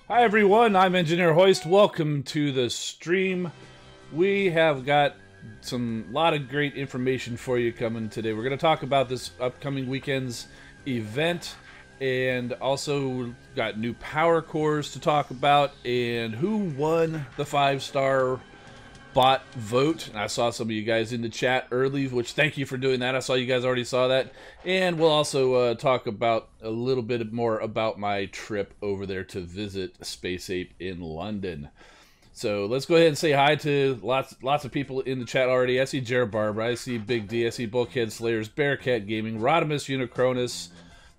Hi everyone, I'm Engineer Hoist. Welcome to the stream. We have got lot of great information for you coming today. We're going to talk about this upcoming weekend's event, and also got new power cores to talk about, and who won the 5-star bot vote. And I saw some of you guys in the chat early, which thank you for doing that. I saw you guys already saw that. And we'll also talk about a little bit more about my trip over there to visit Space Ape in London. So let's go ahead and say hi to lots of people in the chat already. I see Jared Barber, I see Big D, I see Bulkhead Slayers, Bearcat Gaming, Rodimus Unicronus.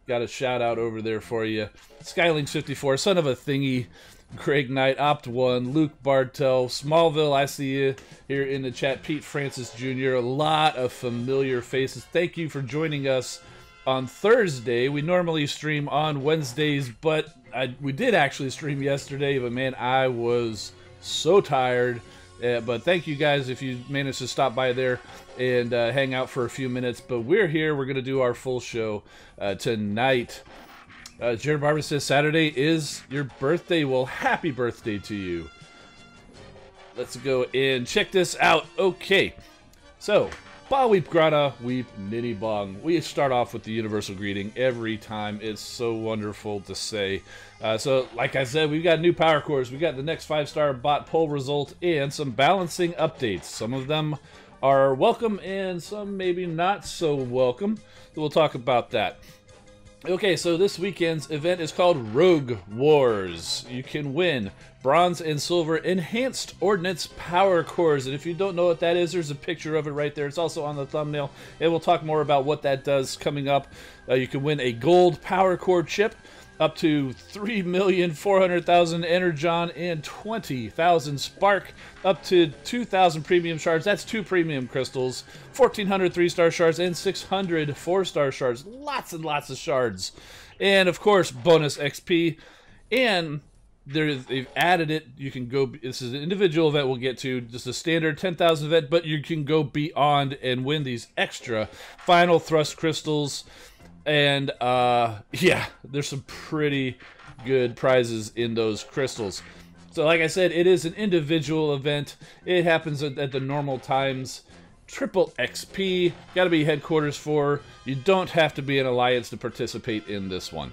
Got a shout out over there for you. Skylink54, Son of a Thingy, Craig Knight, Opt1, Luke Bartel, Smallville, I see you here in the chat, Pete Francis Jr., a lot of familiar faces. Thank you for joining us on Thursday. We normally stream on Wednesdays, but we did actually stream yesterday, but man, I was so tired. But thank you guys if you managed to stop by there and hang out for a few minutes. But we're here, we're going to do our full show tonight. Jared Barber says Saturday is your birthday. Well, happy birthday to you. Let's go and check this out. Okay, so Ba Weep Grana Weep Nitty Bong. We start off with the universal greeting every time. It's so wonderful to say. So, like I said, we've got new power cores. We got the next 5-star bot poll result and some balancing updates. Some of them are welcome and some maybe not so welcome. So we'll talk about that. Okay, so this weekend's event is called Rogue Wars. You can win bronze and silver enhanced ordnance power cores, and if you don't know what that is, there's a picture of it right there. It's also on the thumbnail, and we'll talk more about what that does coming up. You can win a gold power core chip, up to 3,400,000 Energon and 20,000 Spark, up to 2,000 premium shards. That's 2 premium crystals, 1,400 3-star shards, and 600 4-star shards. Lots and lots of shards. And of course, bonus XP. And they've added it. You can go, this is an individual event we'll get to, just a standard 10,000 event, but you can go beyond and win these extra final thrust crystals. And yeah, there's some pretty good prizes in those crystals. So like I said, it is an individual event. It happens at the normal times. Triple XP, gotta be headquarters for. You don't have to be an alliance to participate in this one.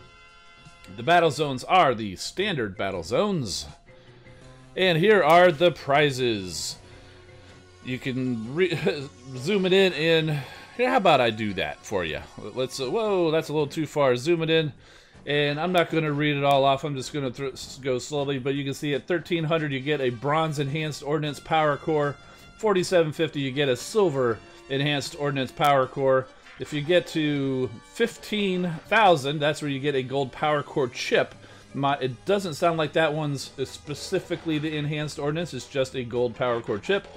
The battle zones are the standard battle zones. And here are the prizes. You can zoom it in and here, how about I do that for you? Let's, whoa, that's a little too far. Zoom it in, and I'm not going to read it all off. I'm just going to go slowly, but you can see at 1,300 you get a bronze enhanced ordnance power core. 4,750 you get a silver enhanced ordnance power core. If you get to 15,000, that's where you get a gold power core chip. It doesn't sound like that one's specifically the enhanced ordnance. It's just a gold power core chip.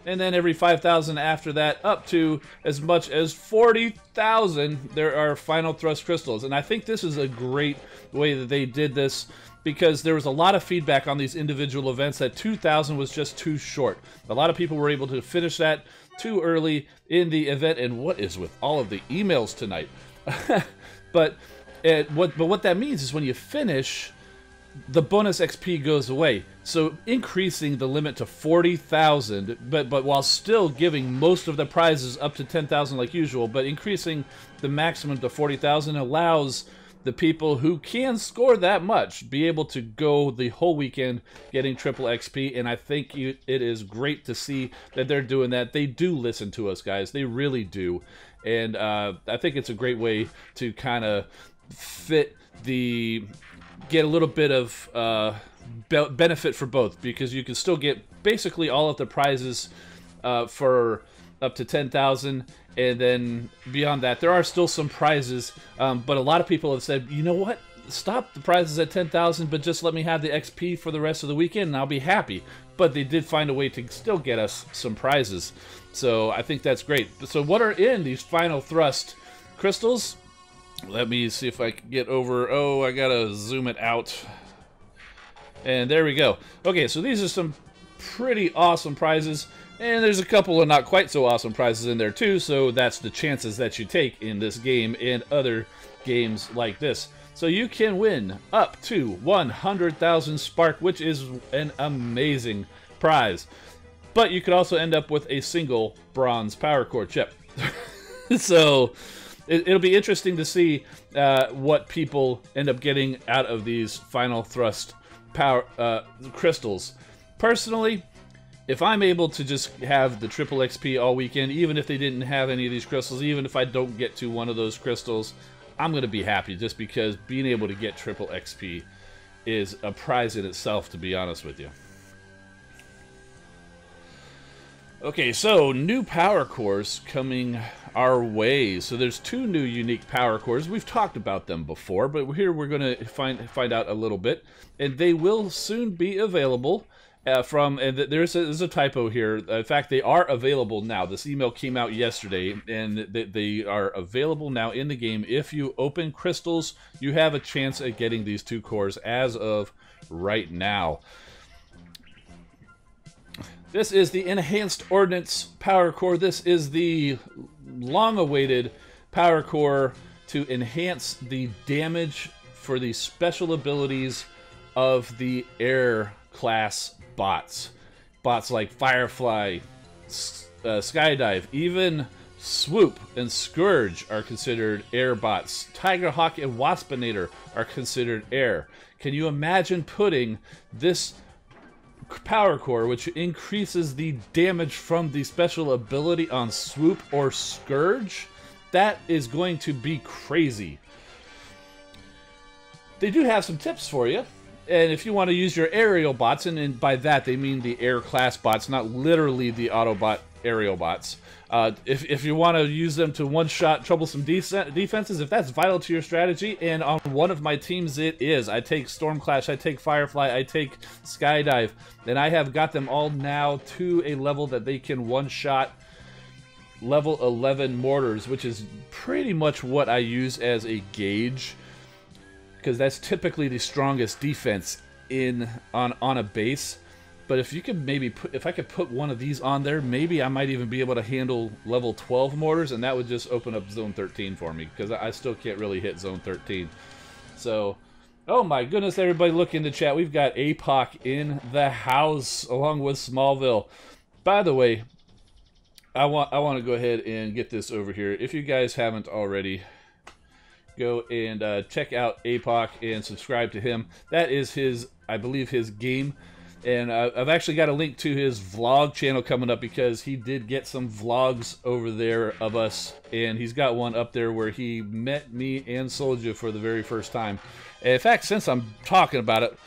And then every 5,000 after that, up to as much as 40,000, there are final thrust crystals. And I think this is a great way that they did this, because there was a lot of feedback on these individual events that 2,000 was just too short. A lot of people were able to finish that too early in the event. And what is with all of the emails tonight? But what that means is when you finish, the bonus XP goes away, so increasing the limit to 40,000, but while still giving most of the prizes up to 10,000 like usual, but increasing the maximum to 40,000 allows the people who can score that much be able to go the whole weekend getting triple XP. And I think it is great to see that they're doing that. They do listen to us, guys. They really do, and I think it's a great way to kind of get a little bit of benefit for both, because you can still get basically all of the prizes for up to 10,000, and then beyond that there are still some prizes, but a lot of people have said, you know what, stop the prizes at 10,000, but just let me have the XP for the rest of the weekend and I'll be happy. But they did find a way to still get us some prizes, so I think that's great. So what are in these final thrust crystals? Let me see if I can get over. Oh, I gotta zoom it out. And there we go. Okay, so these are some pretty awesome prizes. And there's a couple of not quite so awesome prizes in there too. So that's the chances that you take in this game and other games like this. So you can win up to 100,000 spark, which is an amazing prize. But you could also end up with a single bronze power core chip. So it'll be interesting to see what people end up getting out of these final thrust power crystals. Personally, if I'm able to just have the triple XP all weekend, even if they didn't have any of these crystals, even if I don't get to one of those crystals, I'm going to be happy, just because being able to get triple XP is a prize in itself, to be honest with you. Okay, so new power cores coming our way. So there's 2 new unique power cores. We've talked about them before, but here we're going to find out a little bit, and they will soon be available. There's a typo here. In fact, they are available now. This email came out yesterday, and they are available now in the game. If you open crystals, you have a chance at getting these 2 cores as of right now. This is the Enhanced Ordnance Power Core. This is the long-awaited power core to enhance the damage for the special abilities of the air class bots. Bots like Firefly, Skydive, even Swoop and Scourge are considered air bots. Tigerhawk and Waspinator are considered air. Can you imagine putting this power core, which increases the damage from the special ability, on Swoop or Scourge? That is going to be crazy. They do have some tips for you. And if you want to use your aerial bots, and by that they mean the air class bots, not literally the Autobot aerial bots. If you want to use them to one-shot troublesome defenses, if that's vital to your strategy, and on one of my teams it is. I take Stormclash, I take Firefly, I take Skydive, and I have got them all now to a level that they can one-shot level 11 mortars, which is pretty much what I use as a gauge, because that's typically the strongest defense on a base. But if you could maybe if I could put one of these on there, maybe I might even be able to handle level 12 mortars, and that would just open up zone 13 for me, because I still can't really hit zone 13. So, oh my goodness, everybody look in the chat. We've got APOC in the house along with Smallville. By the way, I want to go ahead and get this over here. If you guys haven't already, go and check out APOC and subscribe to him. That is his, I believe, his game. And I've actually got a link to his vlog channel coming up, because he did get some vlogs over there of us, and he's got one up there where he met me and Soldier for the very first time. And in fact, since I'm talking about it,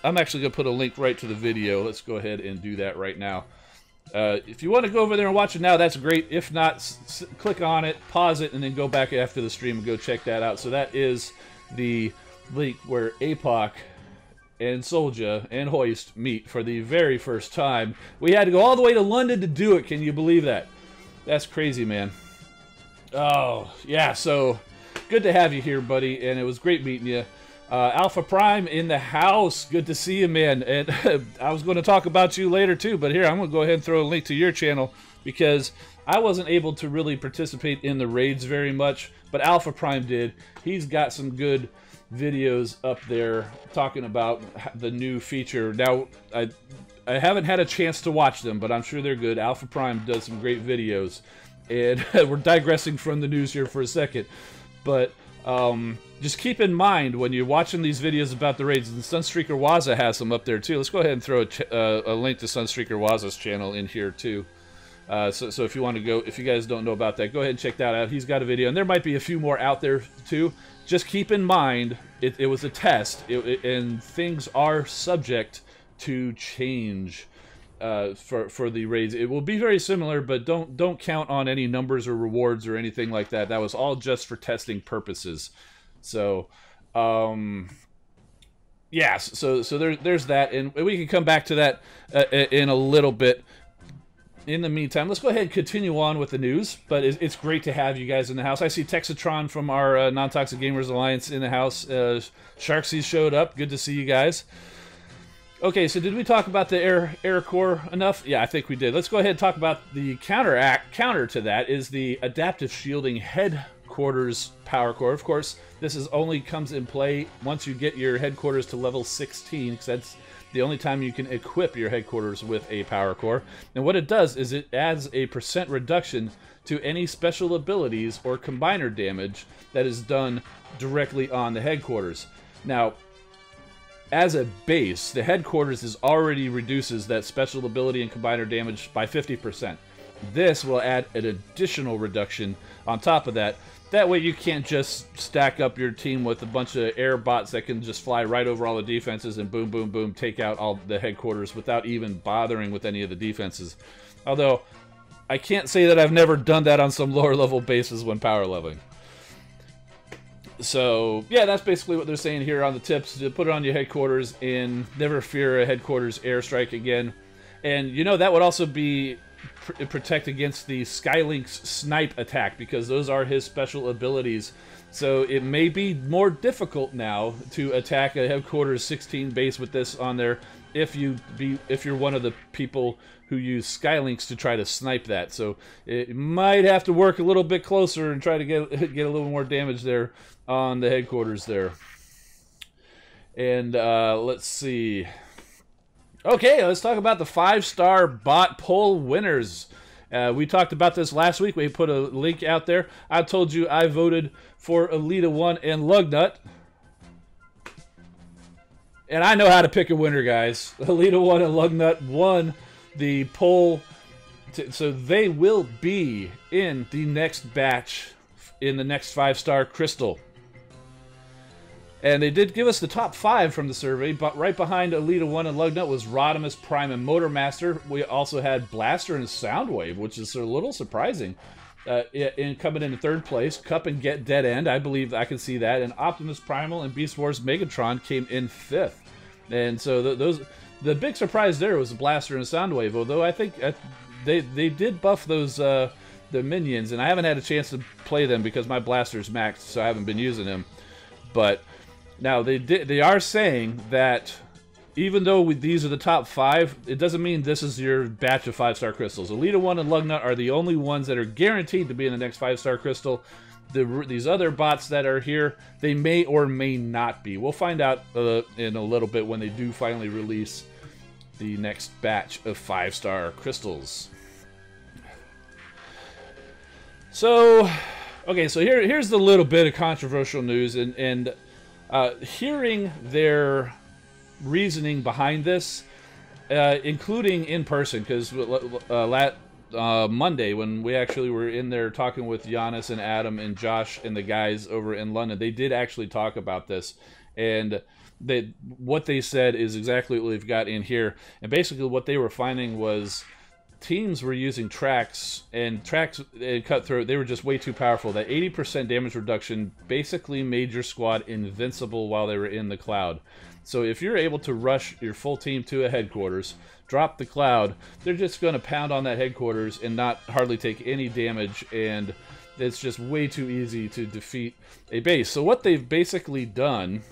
I'm actually going to put a link right to the video. Let's go ahead and do that right now. If you want to go over there and watch it now, that's great. If not, click on it, pause it, and then go back after the stream and go check that out. So that is the link where APOC and Soldier and Hoist meet for the very first time. We had to go all the way to London to do it. Can you believe that? That's crazy, man. Oh, yeah, so good to have you here, buddy, and it was great meeting you. Alpha Prime in the house. Good to see you, man. And I was going to talk about you later, too, but here, I'm going to go ahead and throw a link to your channel, because I wasn't able to really participate in the raids very much, but Alpha Prime did. He's got some good videos up there talking about the new feature. Now, I haven't had a chance to watch them, but I'm sure they're good. Alpha Prime does some great videos, and we're digressing from the news here for a second, but just keep in mind when you're watching these videos about the raids, and Sunstreaker Waza has them up there too. Let's go ahead and throw a link to Sunstreaker Waza's channel in here too. So if you want to go, if you guys don't know about that, go ahead and check that out. He's got a video, and there might be a few more out there too. Just keep in mind, it was a test, and things are subject to change for the raids. It will be very similar, but don't count on any numbers or rewards or anything like that. That was all just for testing purposes. So, yeah. So there's that, and we can come back to that in a little bit. In the meantime, let's go ahead and continue on with the news, but it's great to have you guys in the house. I see Texatron from our Non-Toxic Gamers Alliance in the house. Sharksies showed up. Good to see you guys. Okay, so did we talk about the air core enough? Yeah, I think we did. Let's go ahead and talk about the counter to that is the adaptive shielding head headquarters power core. Of course, this is only comes in play once you get your headquarters to level 16, because that's the only time you can equip your headquarters with a power core. And what it does is it adds a % reduction to any special abilities or combiner damage that is done directly on the headquarters. Now, as a base, the headquarters already reduces that special ability and combiner damage by 50%. This will add an additional reduction on top of that. That way you can't just stack up your team with a bunch of air bots that can just fly right over all the defenses and boom, boom, boom, take out all the headquarters without even bothering with any of the defenses. Although, I can't say that I've never done that on some lower level bases when power leveling. So, yeah, that's basically what they're saying here on the tips. To put it on your headquarters and never fear a headquarters airstrike again. And, you know, that would also be protect against the Skylink's snipe attack, because those are his special abilities. So it may be more difficult now to attack a headquarters 16 base with this on there if you're one of the people who use Skylinks to try to snipe that. So it might have to work a little bit closer and try to get a little more damage there on the headquarters there. And let's see. Okay, let's talk about the 5-star bot poll winners. We talked about this last week. We put a link out there. I told you I voted for Alita 1 and Lugnut. And I know how to pick a winner, guys. Alita 1 and Lugnut won the poll. So they will be in the next batch, in the next 5-star crystal. And they did give us the top 5 from the survey, but right behind Alita 1 and Lugnut was Rodimus Prime and Motormaster. We also had Blaster and Soundwave, which is a little surprising. Coming in 3rd place, Cup and Get Dead End, I believe I can see that. And Optimus Primal and Beast Wars Megatron came in 5th. And so the big surprise there was Blaster and Soundwave, although I think they did buff those the minions, and I haven't had a chance to play them because my Blaster's maxed, so I haven't been using them. But now they are saying that even though these are the top 5, it doesn't mean this is your batch of 5-star crystals. Alita 1 and Lugnut are the only ones that are guaranteed to be in the next 5-star crystal. These other bots that are here, they may or may not be. We'll find out in a little bit when they do finally release the next batch of 5-star crystals. So, okay, so here's the little bit of controversial news, and hearing their reasoning behind this, including in person, because Monday when we actually were in there talking with Giannis and Adam and Josh and the guys over in London, they did actually talk about this, and what they said is exactly what we've got in here. And basically what they were finding was teams were using tracks and Cutthroat. They were just way too powerful. That 80% damage reduction basically made your squad invincible while they were in the cloud. So if you're able to rush your full team to a headquarters, drop the cloud, they're just going to pound on that headquarters and not hardly take any damage, and it's just way too easy to defeat a base. So what they've basically done,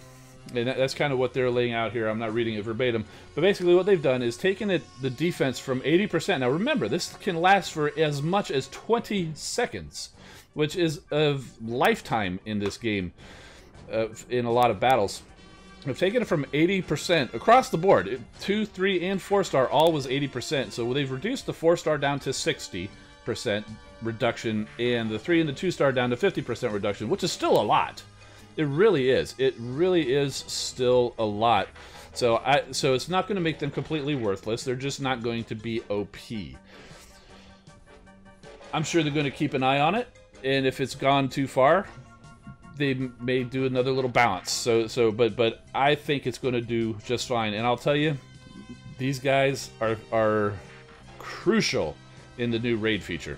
and that's kind of what they're laying out here, I'm not reading it verbatim, but basically what they've done is taken the defense from 80%. Now remember, this can last for as much as 20 seconds, which is a lifetime in this game, in a lot of battles. They've taken it from 80% across the board. 2, 3, and 4-star all was 80%. So they've reduced the 4-star down to 60% reduction, and the 3 and the 2-star down to 50% reduction, which is still a lot. It really is. It really is still a lot. So it's not going to make them completely worthless. They're just not going to be OP. I'm sure they're going to keep an eye on it, and if it's gone too far, they may do another little balance. But I think it's going to do just fine. And I'll tell you, these guys are crucial in the new raid feature.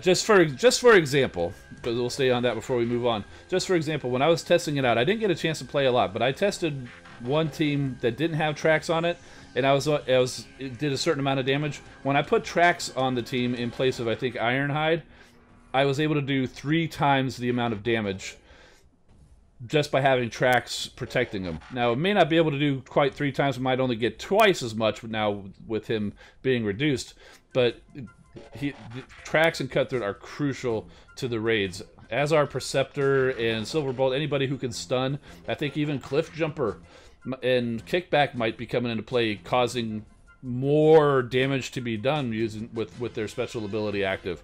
Just for example, because we'll stay on that before we move on. Just for example, when I was testing it out, I didn't get a chance to play a lot, but I tested one team that didn't have tracks on it, and it did a certain amount of damage. When I put tracks on the team in place of, I think, Ironhide, I was able to do 3 times the amount of damage just by having tracks protecting him. Now, it may not be able to do quite 3 times. We might only get twice as much now with him being reduced, but Tracks and Cutthroat are crucial to the raids, as are Perceptor and Silverbolt. Anybody who can stun. I think even Cliff Jumper and Kickback might be coming into play, causing more damage to be done using with their special ability active.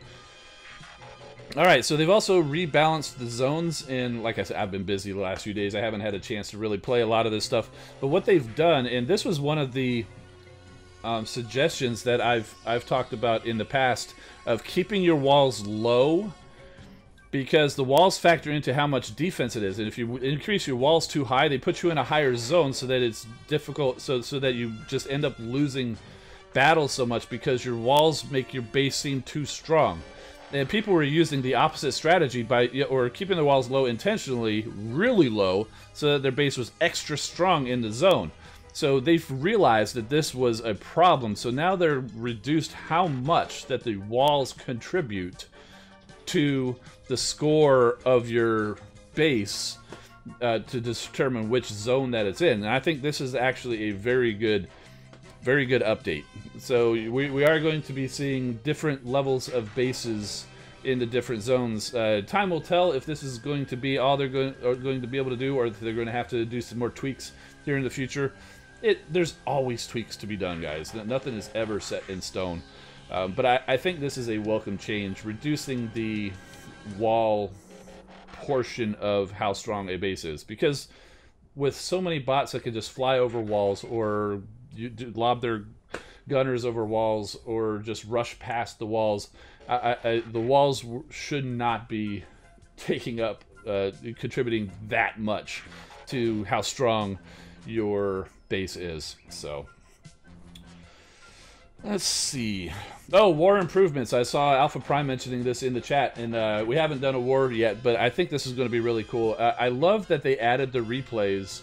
Alright, so they've also rebalanced the zones, and like I said, I've been busy the last few days. I haven't had a chance to really play a lot of this stuff. But what they've done, and this was one of the suggestions that I've talked about in the past, of keeping your walls low, because the walls factor into how much defense it is. And if you increase your walls too high, they put you in a higher zone so that it's difficult, so that you just end up losing battles so much because your walls make your base seem too strong. And people were using the opposite strategy or keeping the walls low intentionally, really low, so that their base was extra strong in the zone. So they've realized that this was a problem. So now they're reduced how much that the walls contribute to the score of your base to determine which zone that it's in. And I think this is actually a very good update. So we are going to be seeing different levels of bases in the different zones. Time will tell if this is going to be all they're going to be able to do, or if they're going to have to do some more tweaks here in the future. There's always tweaks to be done, guys. Nothing is ever set in stone. But I think this is a welcome change, reducing the wall portion of how strong a base is. Because with so many bots that can just fly over walls, or lob their gunners over walls, or just rush past the walls, the walls should not be taking up, contributing that much to how strong your base is. So let's see. Oh, war improvements. I saw Alpha Prime mentioning this in the chat, and we haven't done a war yet, but I think this is going to be really cool. I love that they added the replays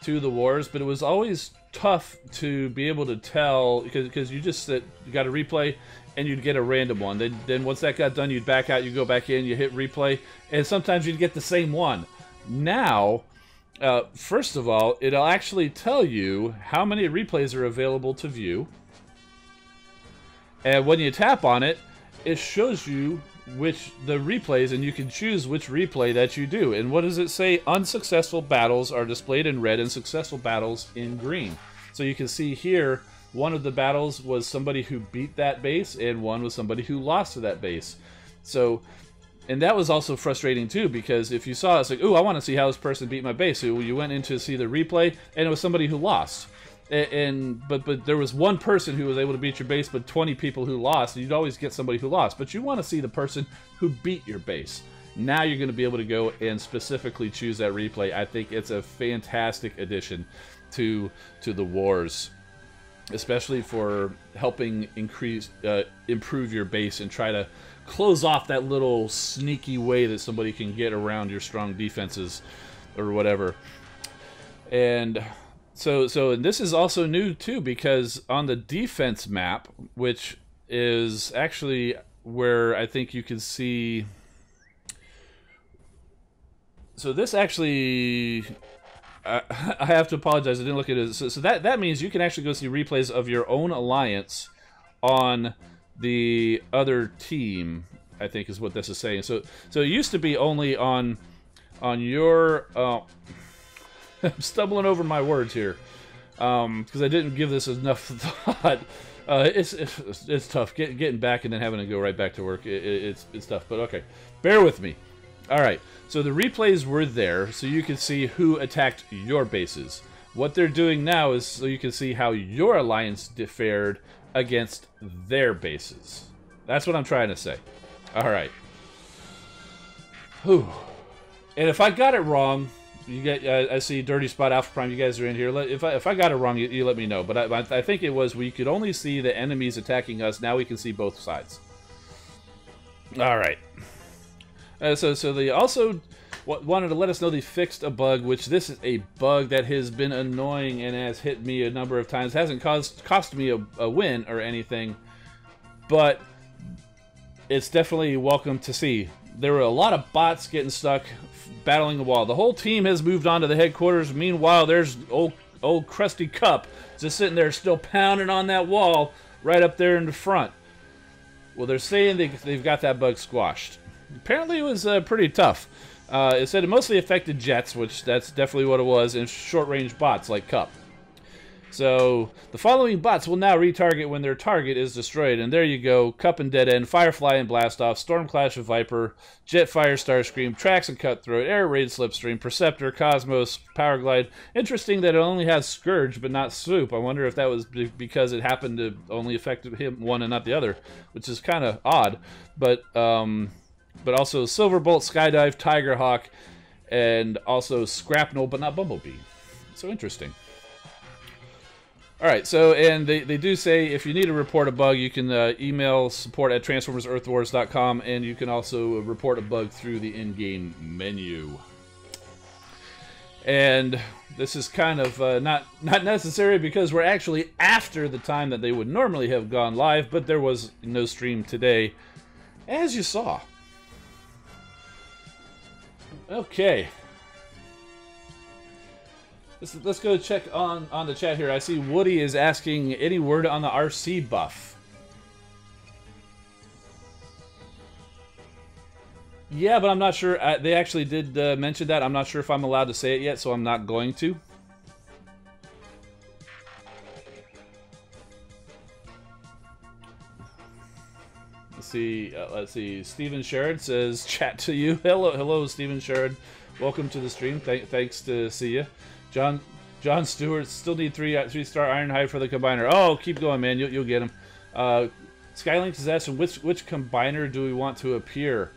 to the wars, but it was always tough to be able to tell, because you just you got a replay and you'd get a random one. Then once that got done, you'd back out, you go back in, you hit replay, and sometimes you'd get the same one. Now, first of all, it'll actually tell you how many replays are available to view. And when you tap on it, it shows you the replays, and you can choose which replay that you do. And what does it say? Unsuccessful battles are displayed in red and successful battles in green. So you can see here, one of the battles was somebody who beat that base, and one was somebody who lost to that base. So, and that was also frustrating too, because if you saw, it's like, ooh, I want to see how this person beat my base. So you went in to see the replay, and it was somebody who lost. But there was one person who was able to beat your base, but 20 people who lost. You'd always get somebody who lost, but you want to see the person who beat your base. Now you're going to be able to go and specifically choose that replay. I think it's a fantastic addition to the wars, especially for helping improve your base and try to close off that little sneaky way that somebody can get around your strong defenses or whatever. And So this is also new too, because on the defense map, which is actually where I think you can see. So this actually, I have to apologize, I didn't look at it. So that means you can actually go see replays of your own alliance on the other team, I think is what this is saying. So it used to be only on your. I'm stumbling over my words here because I didn't give this enough thought. It's tough getting back and then having to go right back to work. It's tough, but okay, bear with me. All right, so the replays were there, so you can see who attacked your bases. What they're doing now is so you can see how your alliance fared against their bases. That's what I'm trying to say. All right. Whew. And if I got it wrong. You get. I see Dirty Spot, Alpha Prime. You guys are in here. If I got it wrong, you let me know. But I think it was we could only see the enemies attacking us. Now we can see both sides. All right. So they also wanted to let us know they fixed a bug, which this is a bug that has been annoying and has hit me a number of times. It hasn't cost me a win or anything, but it's definitely welcome to see. There were a lot of bots getting stuck battling the wall. The whole team has moved on to the headquarters. Meanwhile, there's old Krusty Cup just sitting there still pounding on that wall right up there in the front. Well, they're saying they've got that bug squashed. Apparently, it was pretty tough. It said it mostly affected jets, which that's definitely what it was, and short-range bots like Cup. So, the following bots will now retarget when their target is destroyed. And there you go. Cup and Dead End, Firefly and Blastoff, Stormclash and Viper, Jetfire, Starscream, Trax and Cutthroat, Air Raid, Slipstream, Perceptor, Cosmos, Powerglide. Interesting that it only has Scourge, but not Swoop. I wonder if that was because it happened to only affect him one and not the other, which is kind of odd. But also Silverbolt, Skydive, Tigerhawk, and also Scrapnel, but not Bumblebee. So interesting. Alright, so, and they do say if you need to report a bug, you can email support@transformersearthwars.com, and you can also report a bug through the in-game menu. And this is kind of not necessary because we're actually after the time that they would normally have gone live, but there was no stream today, as you saw. Okay. Let's go check on the chat here. I see Woody is asking any word on the RC buff. Yeah, but I'm not sure. They actually did mention that. I'm not sure if I'm allowed to say it yet, so I'm not going to. Let's see. Steven Sherrod says, "Chat to you." Hello, Steven Sherrod. Welcome to the stream. Thanks to see you. John Stewart, still need 3-star Ironhide for the combiner. Oh, keep going, man. You'll get him. Skylinks is asking which combiner do we want to appear.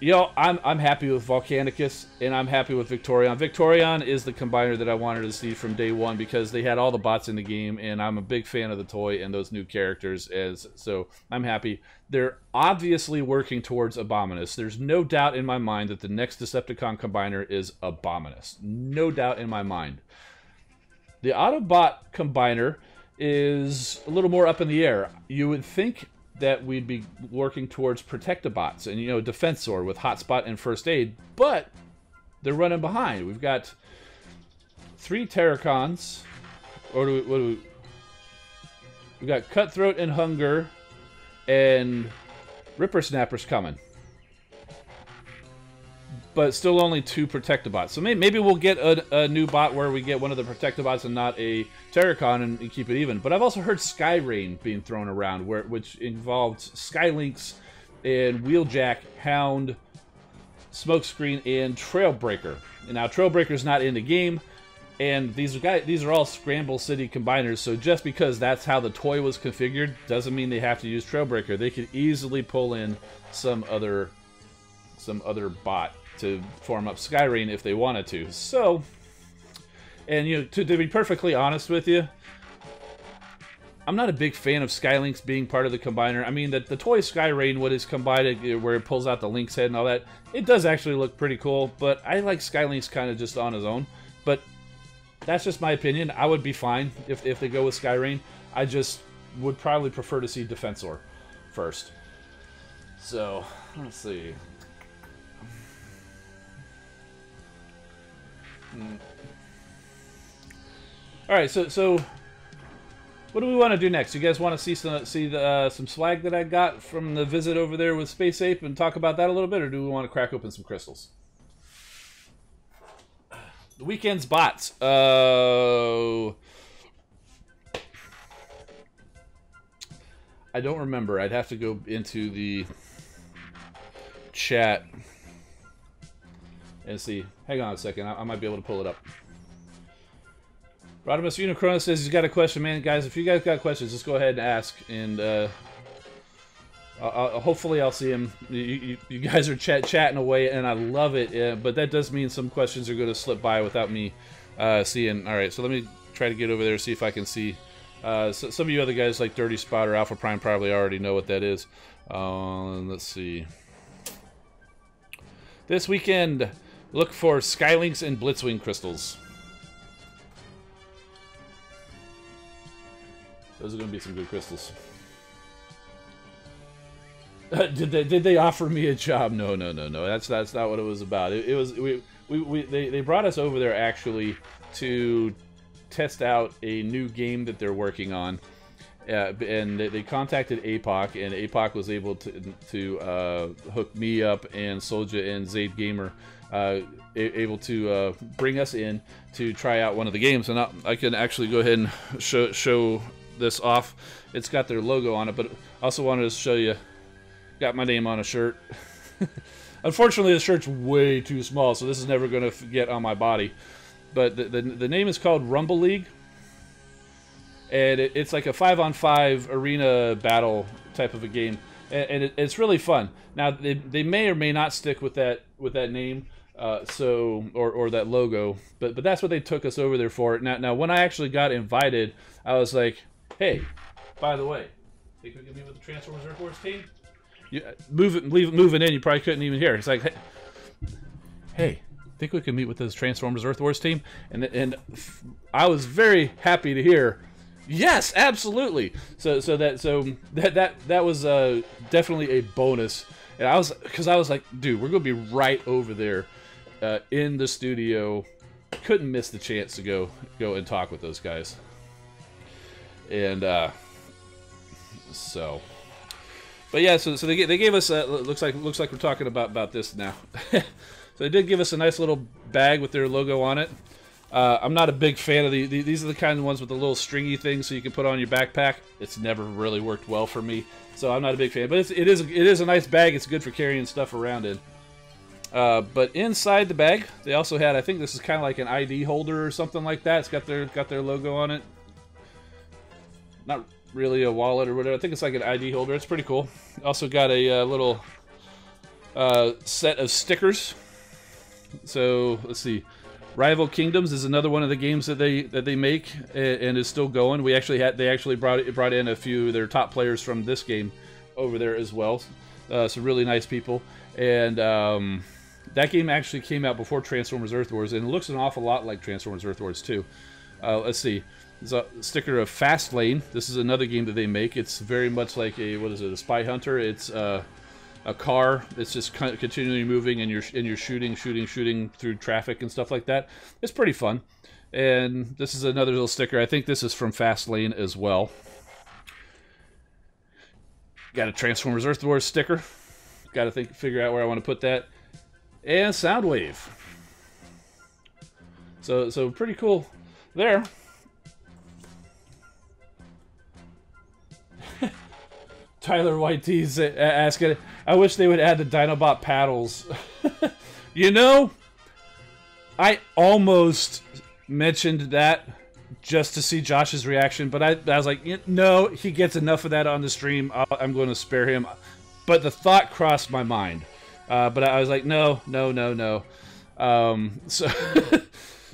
You know, I'm happy with Volcanicus, and I'm happy with Victorion. Victorion is the combiner that I wanted to see from day one because they had all the bots in the game, and I'm a big fan of the toy and those new characters, so I'm happy. They're obviously working towards Abominus. There's no doubt in my mind that the next Decepticon combiner is Abominus. No doubt in my mind. The Autobot combiner is a little more up in the air. You would think that we'd be working towards Protectobots and, you know, Defensor with Hotspot and First Aid, but they're running behind. We've got 3 Terracons, or we've got Cutthroat and Hunger, and Ripper Snappers coming. But still only 2 Protectobots. So maybe we'll get a new bot where we get one of the Protectobots and not a Terracon and keep it even. But I've also heard Skyrain being thrown around, which involved Skylinks and Wheeljack, Hound, Smokescreen, and Trailbreaker. And now Trailbreaker's not in the game, and these are all Scramble City combiners. So just because that's how the toy was configured doesn't mean they have to use Trailbreaker. They could easily pull in some other bot to form up Skyrain if they wanted to. So, and you know, to be perfectly honest with you, I'm not a big fan of Skylinks being part of the combiner. I mean, the toy Skyrain, what is combined, where it pulls out the Link's head and all that, it does actually look pretty cool, but I like Skylinks kind of just on his own. But that's just my opinion. I would be fine if they go with Skyrain. I just would probably prefer to see Defensor first. So, let's see. All right, so what do we want to do next? You guys want to see some swag that I got from the visit over there with Space Ape and talk about that a little bit, or do we want to crack open some crystals? The weekend's bots. I don't remember. I'd have to go into the chat and see. Hang on a second. I might be able to pull it up. Rodimus Unicron says he's got a question, man. Guys, if you guys got questions, just go ahead and ask, and hopefully I'll see him. You guys are chatting away, and I love it, but that does mean some questions are going to slip by without me seeing. All right, so let me try to get over there, see if I can see. So some of you other guys like Dirty Spot or Alpha Prime probably already know what that is. Let's see. This weekend, look for Skylinks and Blitzwing crystals. Those are going to be some good crystals. Did they offer me a job? No. That's not what it was about. It was they brought us over there actually to test out a new game that they're working on, and they contacted APOC, and APOC was able to hook me up and Solja and Zaid Gamer, able to bring us in to try out one of the games. And I can actually go ahead and show this off. It's got their logo on it, but I also wanted to show you, got my name on a shirt. Unfortunately, the shirt's way too small, so this is never going to get on my body. But the name is called Rumble League. And it's like a 5-on-5 arena battle type of a game, and it's really fun. Now they may or may not stick with that name, or that logo, but that's what they took us over there for. Now when I actually got invited, I was like, hey, by the way, think we can meet with the Transformers Earth Wars team? Moving in, you probably couldn't even hear. It's like, hey, think we can meet with this Transformers Earth Wars team? And I was very happy to hear, yes, absolutely. So that was definitely a bonus, and I was like, dude, we're gonna be right over there in the studio. Couldn't miss the chance to go and talk with those guys, and but yeah, so they gave us looks like we're talking about this now. So they did give us a nice little bag with their logo on it. I'm not a big fan of these are the kind of ones with the little stringy things so you can put on your backpack. It's never really worked well for me, so I'm not a big fan. But it is a nice bag. It's good for carrying stuff around in. But inside the bag, they also had, I think this is kind of like an ID holder or something like that. It's got their logo on it. Not really a wallet or whatever. I think it's like an ID holder. It's pretty cool. Also got a little set of stickers. So let's see. Rival Kingdoms is another one of the games that they make and is still going. They actually brought in a few of their top players from this game over there as well. Some really nice people, and that game actually came out before Transformers Earth Wars, and it looks an awful lot like Transformers Earth Wars 2. Let's see. There's a sticker of Fast Lane. This is another game that they make. It's very much like a Spy Hunter. It's a car that's just kind of continually moving, and you're shooting through traffic and stuff like that. It's pretty fun. And this is another little sticker. I think this is from Fast Lane as well. Got a Transformers Earth Wars sticker. Got to figure out where I want to put that. And Soundwave. So pretty cool there. Tyler Whitey's asking, I wish they would add the Dinobot paddles. You know, I almost mentioned that just to see Josh's reaction, but I was like, no, he gets enough of that on the stream. I'm going to spare him. But the thought crossed my mind. But I was like, no.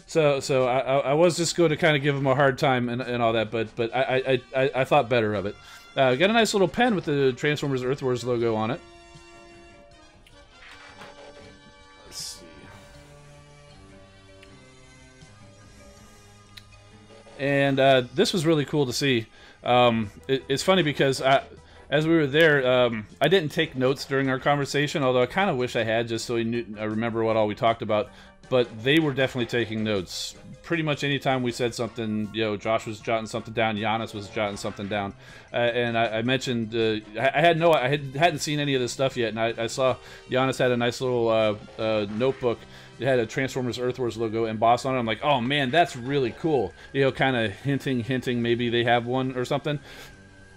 So I was just going to kind of give him a hard time and all that, but I thought better of it. Got a nice little pen with the Transformers Earth Wars logo on it. Let's see. And this was really cool to see. It's funny because as we were there, I didn't take notes during our conversation, although I kind of wish I had, just so I remember what all we talked about. But they were definitely taking notes. Pretty much anytime we said something, Josh was jotting something down, Giannis was jotting something down, and I mentioned I hadn't seen any of this stuff yet, and I saw Giannis had a nice little notebook. It had a Transformers Earth Wars logo embossed on it. I'm like, oh man, that's really cool. Kind of hinting maybe they have one or something.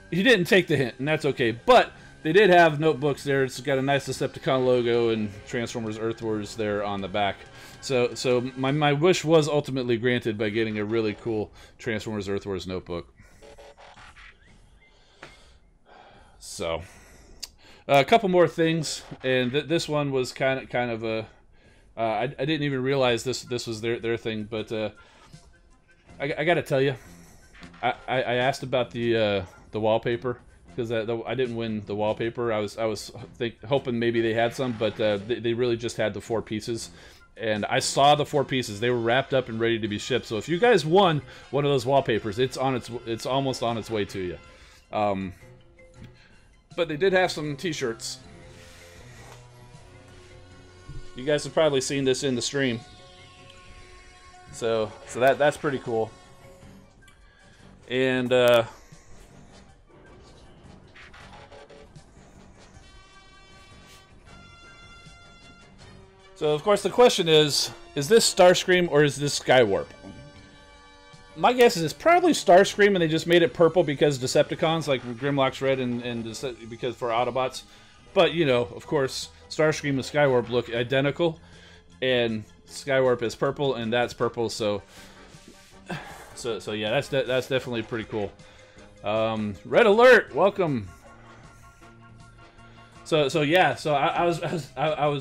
He didn't take the hint, and that's okay. But they did have notebooks there. It's got a nice Decepticon logo and Transformers Earth Wars there on the back. So my wish was ultimately granted by getting a really cool Transformers Earth Wars notebook. So a couple more things, and this one was kind of a I didn't even realize this was their thing, but I got to tell you, I asked about the wallpaper because I didn't win the wallpaper. I was hoping maybe they had some, but they really just had the 4 pieces. And I saw the 4 pieces. They were wrapped up and ready to be shipped. So if you guys won one of those wallpapers, it's almost on its way to you. But they did have some t-shirts. You guys have probably seen this in the stream. So that's pretty cool. And So, of course, the question is this Starscream or is this Skywarp? My guess is it's probably Starscream, and they just made it purple because Decepticons, like Grimlock's red, and because for Autobots. But, you know, of course, Starscream and Skywarp look identical, and Skywarp is purple, and that's purple, so yeah, that's definitely pretty cool. Red Alert, welcome. So yeah, so I'm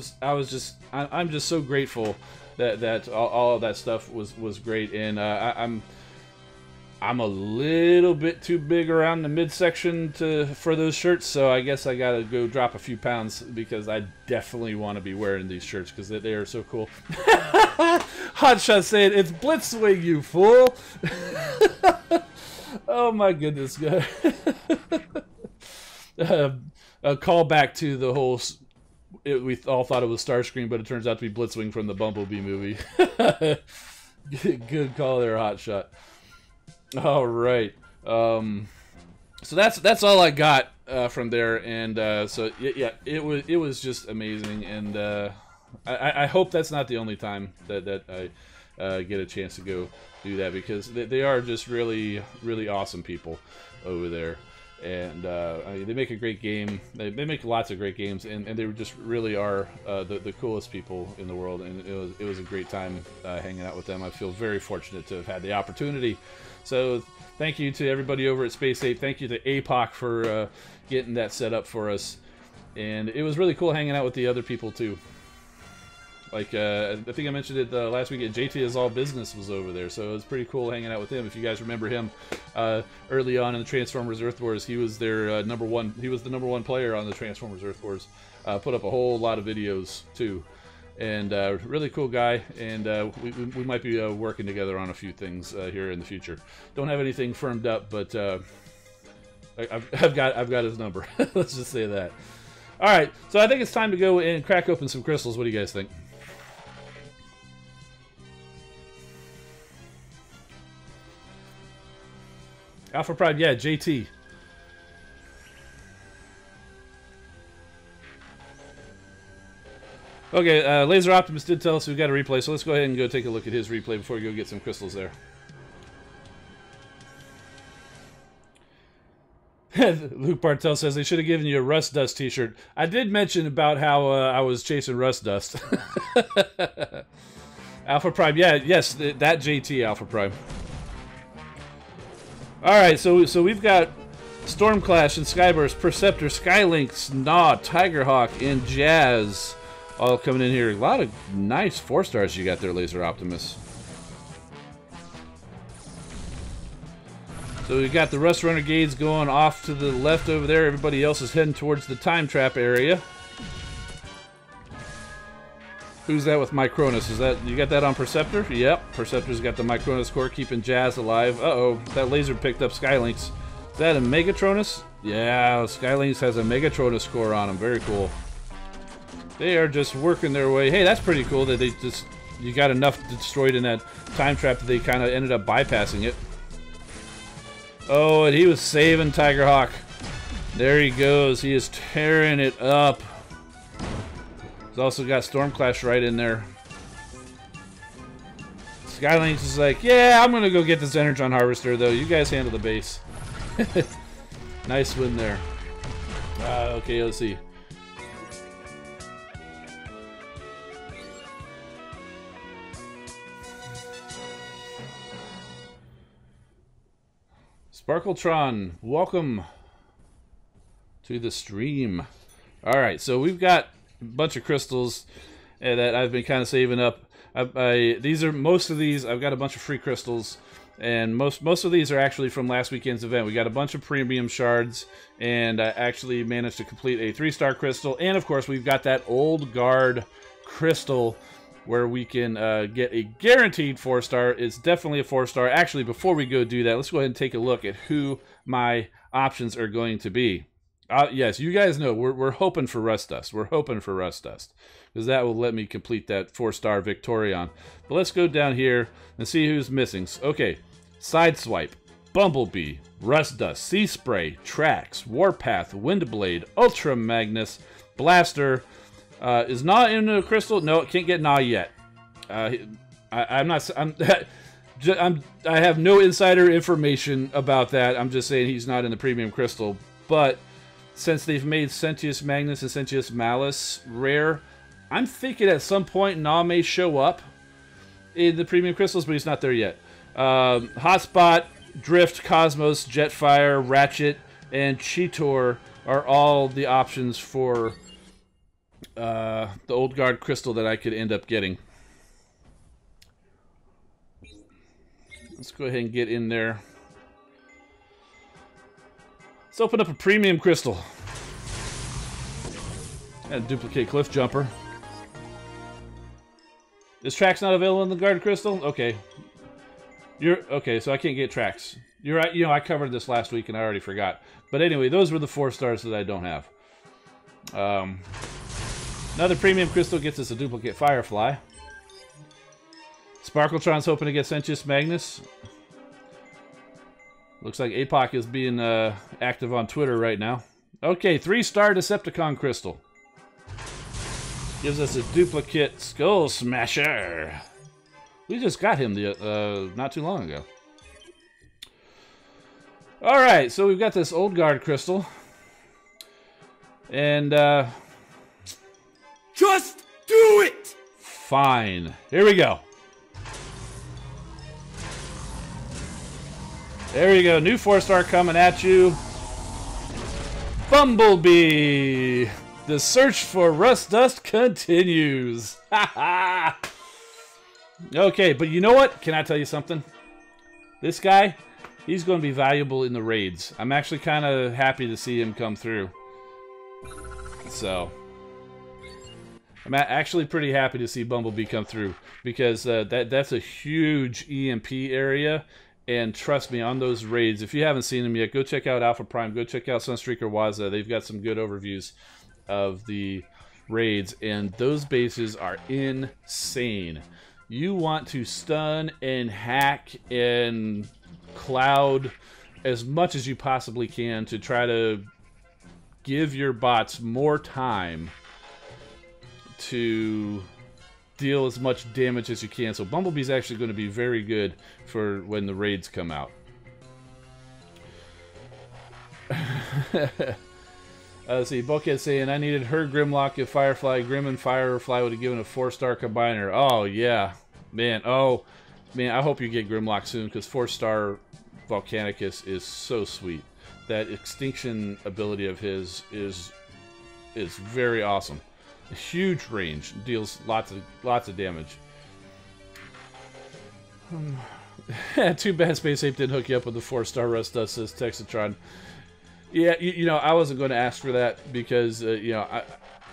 just so grateful that all of that stuff was great, and I'm a little bit too big around the midsection for those shirts, so I guess I gotta go drop a few pounds because I definitely want to be wearing these shirts because they are so cool. Hotshot saying it's Blitzwing, you fool! Oh my goodness, God. A callback to the whole. We all thought it was Starscream, but it turns out to be Blitzwing from the Bumblebee movie. Good call there, Hotshot. All right, so that's all I got from there, and so yeah, it was just amazing, and I hope that's not the only time that I get a chance to go do that, because they are just really awesome people over there, and I mean, they make a great game. They make lots of great games, and they just really are the coolest people in the world, and it was a great time hanging out with them. I feel very fortunate to have had the opportunity. So thank you to everybody over at Space Ape. Thank you to APOC for getting that set up for us. And it was really cool hanging out with the other people too. Like, I think I mentioned it last week, JT Is All Business was over there. So it was pretty cool hanging out with him. If you guys remember him, early on in the Transformers Earth Wars, he was their number one. He was the #1 player on the Transformers Earth Wars. Put up a whole lot of videos too. And really cool guy, and we might be working together on a few things here in the future. Don't have anything firmed up, but I've got his number. Let's just say that. All right, so I think it's time to go and crack open some crystals. What do you guys think? Alpha Prime, yeah, JT. Okay, Laser Optimus did tell us we've got a replay, so let's go ahead and go take a look at his replay before we go get some crystals there. Luke Bartel says they should have given you a Rust Dust t-shirt. I did mention about how I was chasing Rust Dust. Alpha Prime, yeah, yes, that JT Alpha Prime. Alright, so we've got Stormclash and Skyburst, Perceptor, Skylynx, Gnaw, Tigerhawk, and Jazz. All coming in here. A lot of nice 4-stars you got there, Laser Optimus. So we got the Rust Renegades going off to the left over there. Everybody else is heading towards the Time Trap area. Who's that with Micronus? Is that, you got that on Perceptor? Yep, Perceptor's got the Micronus core keeping Jazz alive. Uh-oh, that laser picked up Skylynx. Is that a Megatronus? Yeah, Skylynx has a Megatronus core on him. Very cool. They are just working their way. Hey, that's pretty cool that they just, you got enough destroyed in that time trap that they kind of ended up bypassing it. Oh, and he was saving Tigerhawk. There he goes. He is tearing it up. He's also got Stormclash right in there. Skylynx is like, yeah, I'm going to go get this Energon Harvester, though. You guys handle the base. Nice win there. Okay, let's see. Sparkletron, welcome to the stream. Alright, so we've got a bunch of crystals that I've been kind of saving up. Most of these, I've got a bunch of free crystals, and most of these are actually from last weekend's event. We got a bunch of premium shards, and I actually managed to complete a 3-star crystal, and of course we've got that old guard crystal where we can get a guaranteed 4-star. It's definitely a 4-star. Actually, before we go do that, let's go ahead and take a look at who my options are going to be. Yes, you guys know we're hoping for Rust Dust. We're hoping for Rust Dust, because that will let me complete that 4-star Victorion. But let's go down here and see who's missing. Okay, Sideswipe, Bumblebee, Rust Dust, Sea Spray, Trax, Warpath, Windblade, Ultra Magnus, Blaster, Is Gnaw in the crystal? No, it can't get Gnaw yet. I'm not. I have no insider information about that. I'm just saying he's not in the premium crystal. But since they've made Sentius Magnus and Sentius Malus rare, I'm thinking at some point Gnaw may show up in the premium crystals, but he's not there yet. Hotspot, Drift, Cosmos, Jetfire, Ratchet, and Cheetor are all the options for the Old Guard crystal that I could end up getting. Let's go ahead and get in there. Let's open up a premium crystal. And duplicate Cliff Jumper. Is Trax not available in the Guard crystal? Okay. Okay, so I can't get Trax. You're right. You know, I covered this last week and I already forgot. But anyway, those were the 4 stars that I don't have. Another premium crystal gets us a duplicate Firefly. Sparkletron's hoping to get Sentius Magnus. Looks like APOC is being active on Twitter right now. Okay, 3-star Decepticon crystal. Gives us a duplicate Skull Smasher. We just got him not too long ago. Alright, so we've got this Old Guard crystal. And, just do it! Fine. Here we go. There you go. New 4-star coming at you. Bumblebee. The search for Rust Dust continues. Okay, but you know what? Can I tell you something? This guy, he's going to be valuable in the raids. I'm actually kind of happy to see him come through. So, I'm actually pretty happy to see Bumblebee come through because that's a huge EMP area. And trust me, on those raids, if you haven't seen them yet, go check out Alpha Prime. Go check out Sunstreaker Waza. They've got some good overviews of the raids, and those bases are insane. You want to stun and hack and cloud as much as you possibly can to try to give your bots more time to deal as much damage as you can. So Bumblebee's actually going to be very good for when the raids come out. Let's see, Bulkhead saying, I needed her Grimlock if Firefly, Grim and Firefly would have given a 4-star combiner. Oh, yeah. Man, oh, man, I hope you get Grimlock soon, because 4-star Volcanicus is so sweet. That extinction ability of his is very awesome. A huge range, deals lots of damage. Too bad Space Ape didn't hook you up with the 4-star Rust Dust, says Texatron. Yeah, you know, I wasn't going to ask for that because you know,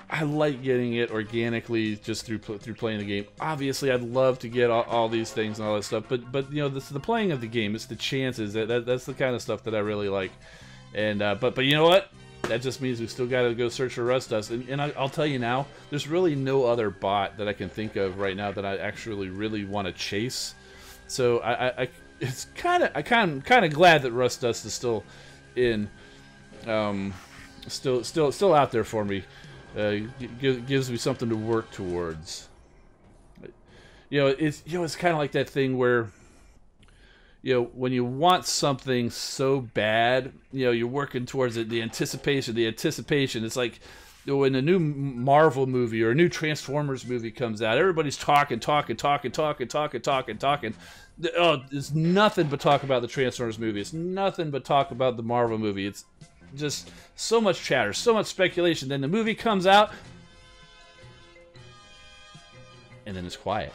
I like getting it organically just through playing the game. Obviously, I'd love to get all these things and all that stuff, but you know, this is the playing of the game. It's the chances that's the kind of stuff that I really like. And but you know what? That just means we still got to go search for Rust Dust. And I'll tell you now, there's really no other bot that I can think of right now that I actually really want to chase. So it's kind of glad that Rust Dust is still in, still out there for me. Gives me something to work towards. You know, it's kind of like that thing where, you know, when you want something so bad, you know, you're working towards it. The anticipation. It's like, you know, when a new Marvel movie or a new Transformers movie comes out, everybody's talking. Oh, it's nothing but talk about the Transformers movie. It's nothing but talk about the Marvel movie. It's just so much chatter, so much speculation. Then the movie comes out, and then it's quiet.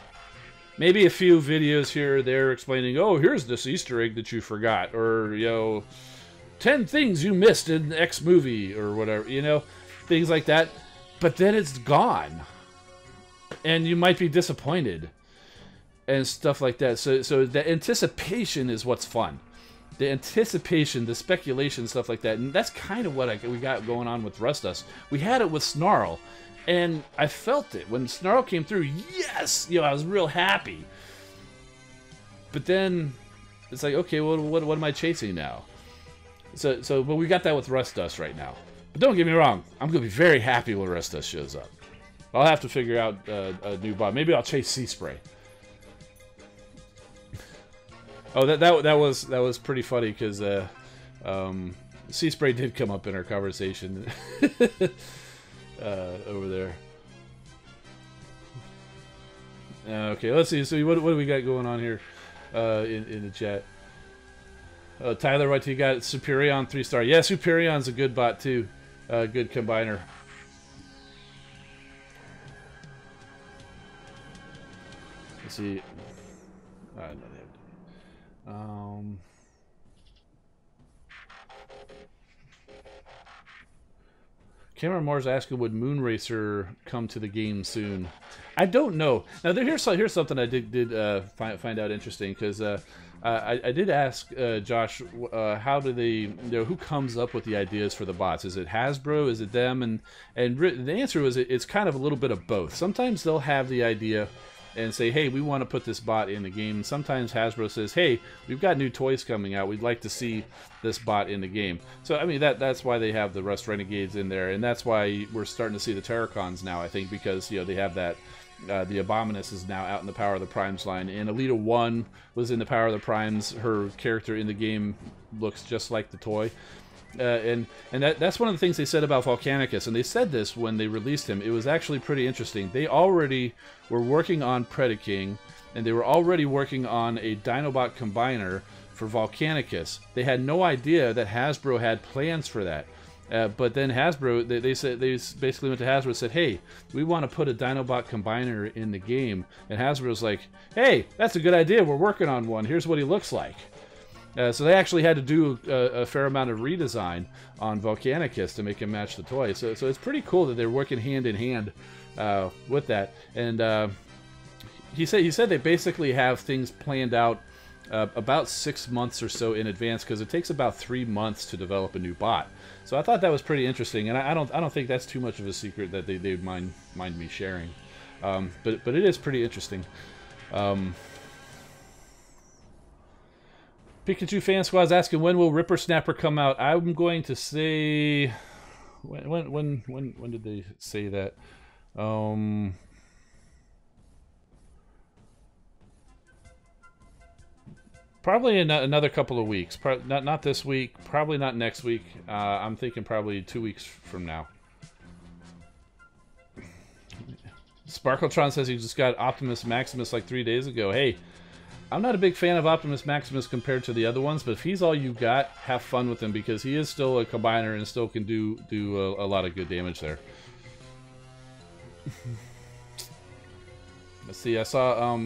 Maybe a few videos here or there explaining, oh, here's this Easter egg that you forgot, or, you know, 10 things you missed in X movie, or whatever, you know, things like that. But then it's gone, and you might be disappointed, and stuff like that. So the anticipation is what's fun. The anticipation, the speculation, stuff like that. And that's kind of what we got going on with Rust Dust. We had it with Snarl, and I felt it. When Snarl came through, yes! You know, I was real happy. But then, it's like, okay, well, what am I chasing now? But we got that with Rust Dust right now. But don't get me wrong, I'm going to be very happy when Rust Dust shows up. I'll have to figure out a new bot. Maybe I'll chase Sea Spray. Oh, that was pretty funny because Sea Spray did come up in our conversation over there. Okay, let's see. So what do we got going on here in the chat? Tyler, what you got? Superion 3-star. Yeah, Superion's a good bot too. Good combiner. Let's see. Cameron Moore's asking, would Moonracer come to the game soon? I don't know. Now, here's something I did find out interesting, because I did ask Josh, how do they, who comes up with the ideas for the bots? Is it Hasbro? Is it them? And the answer was it's kind of a little bit of both. Sometimes they'll have the idea and say, hey, we want to put this bot in the game. Sometimes Hasbro says, hey, we've got new toys coming out. We'd like to see this bot in the game. So, I mean, that's why they have the Rust Renegades in there, and that's why we're starting to see the Terracons now, I think, because, they have that, the Abominus is now out in the Power of the Primes line, and Alita 1 was in the Power of the Primes. Her character in the game looks just like the toy. And that's one of the things they said about Volcanicus, and they said this when they released him. It was actually pretty interesting. They already were working on Predaking, and they were already working on a Dinobot combiner for Volcanicus. They had no idea that Hasbro had plans for that. But then Hasbro, they basically went to Hasbro and said, hey, we want to put a Dinobot combiner in the game. And Hasbro's like, hey, that's a good idea. We're working on one. Here's what he looks like. So they actually had to do a fair amount of redesign on Volcanicus to make him match the toy. So it's pretty cool that they're working hand in hand with that. And he said they basically have things planned out about 6 months or so in advance, because it takes about 3 months to develop a new bot. So I thought that was pretty interesting, and I don't think that's too much of a secret that they'd mind me sharing. But it is pretty interesting. Pikachu Fan Squad's asking, when will Ripper Snapper come out? I'm going to say, when did they say that? Probably in another couple of weeks. Not this week. Probably not next week. I'm thinking probably 2 weeks from now. Sparkletron says he just got Optimus Maximus like 3 days ago. Hey, I'm not a big fan of Optimus Maximus compared to the other ones, but if he's all you got, have fun with him, because he is still a combiner and still can do a lot of good damage there. Let's see, I saw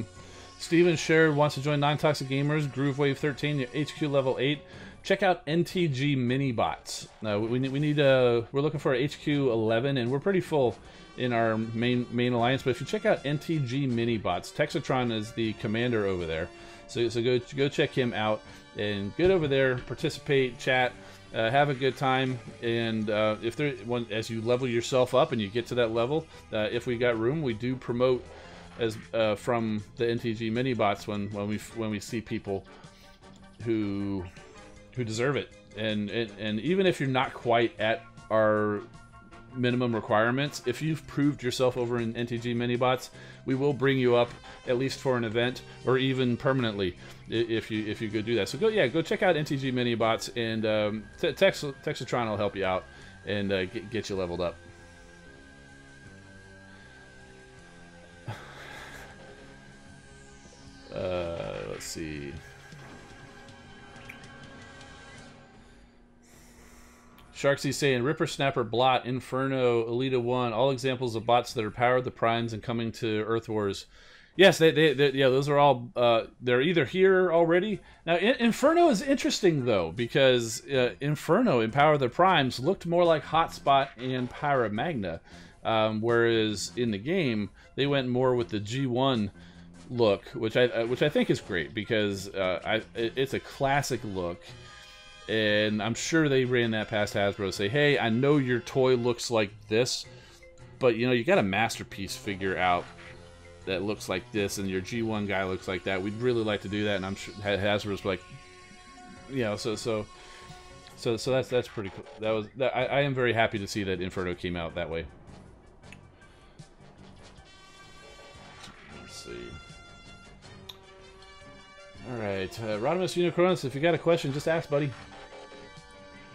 Steven shared, wants to join NonToxic Gamers, Groove Wave 13, HQ level 8. Check out NTG mini bots. We need we're looking for a HQ 11, and we're pretty full in our main alliance. But if you check out NTG mini bots, Texatron is the commander over there. So go check him out and get over there, participate, chat, have a good time. And as you level yourself up and you get to that level, if we got room, we do promote as from the NTG mini bots when we see people who deserve it, and even if you're not quite at our minimum requirements, if you've proved yourself over in NTG Minibots, we will bring you up at least for an event, or even permanently if you go do that. So go check out NTG Minibots, and Texatron will help you out and get you leveled up. Let's see. Sharksy saying, Ripper, Snapper, Blot, Inferno, Alita 1, all examples of bots that are powered the Primes and coming to Earth Wars. Yes, yeah, those are all, they're either here already. Now, Inferno is interesting, though, because Inferno in Power of the Primes looked more like Hotspot and Pyra Magna, whereas in the game, they went more with the G1 look, which I think is great, because it's a classic look. And I'm sure they ran that past Hasbro, say, hey, I know your toy looks like this, but you got a Masterpiece figure out that looks like this, and your G1 guy looks like that. We'd really like to do that, and I'm sure Hasbro's like, so that's pretty cool. I am very happy to see that Inferno came out that way. see. Alright, Rodimus Unicronus, if you got a question, just ask, buddy.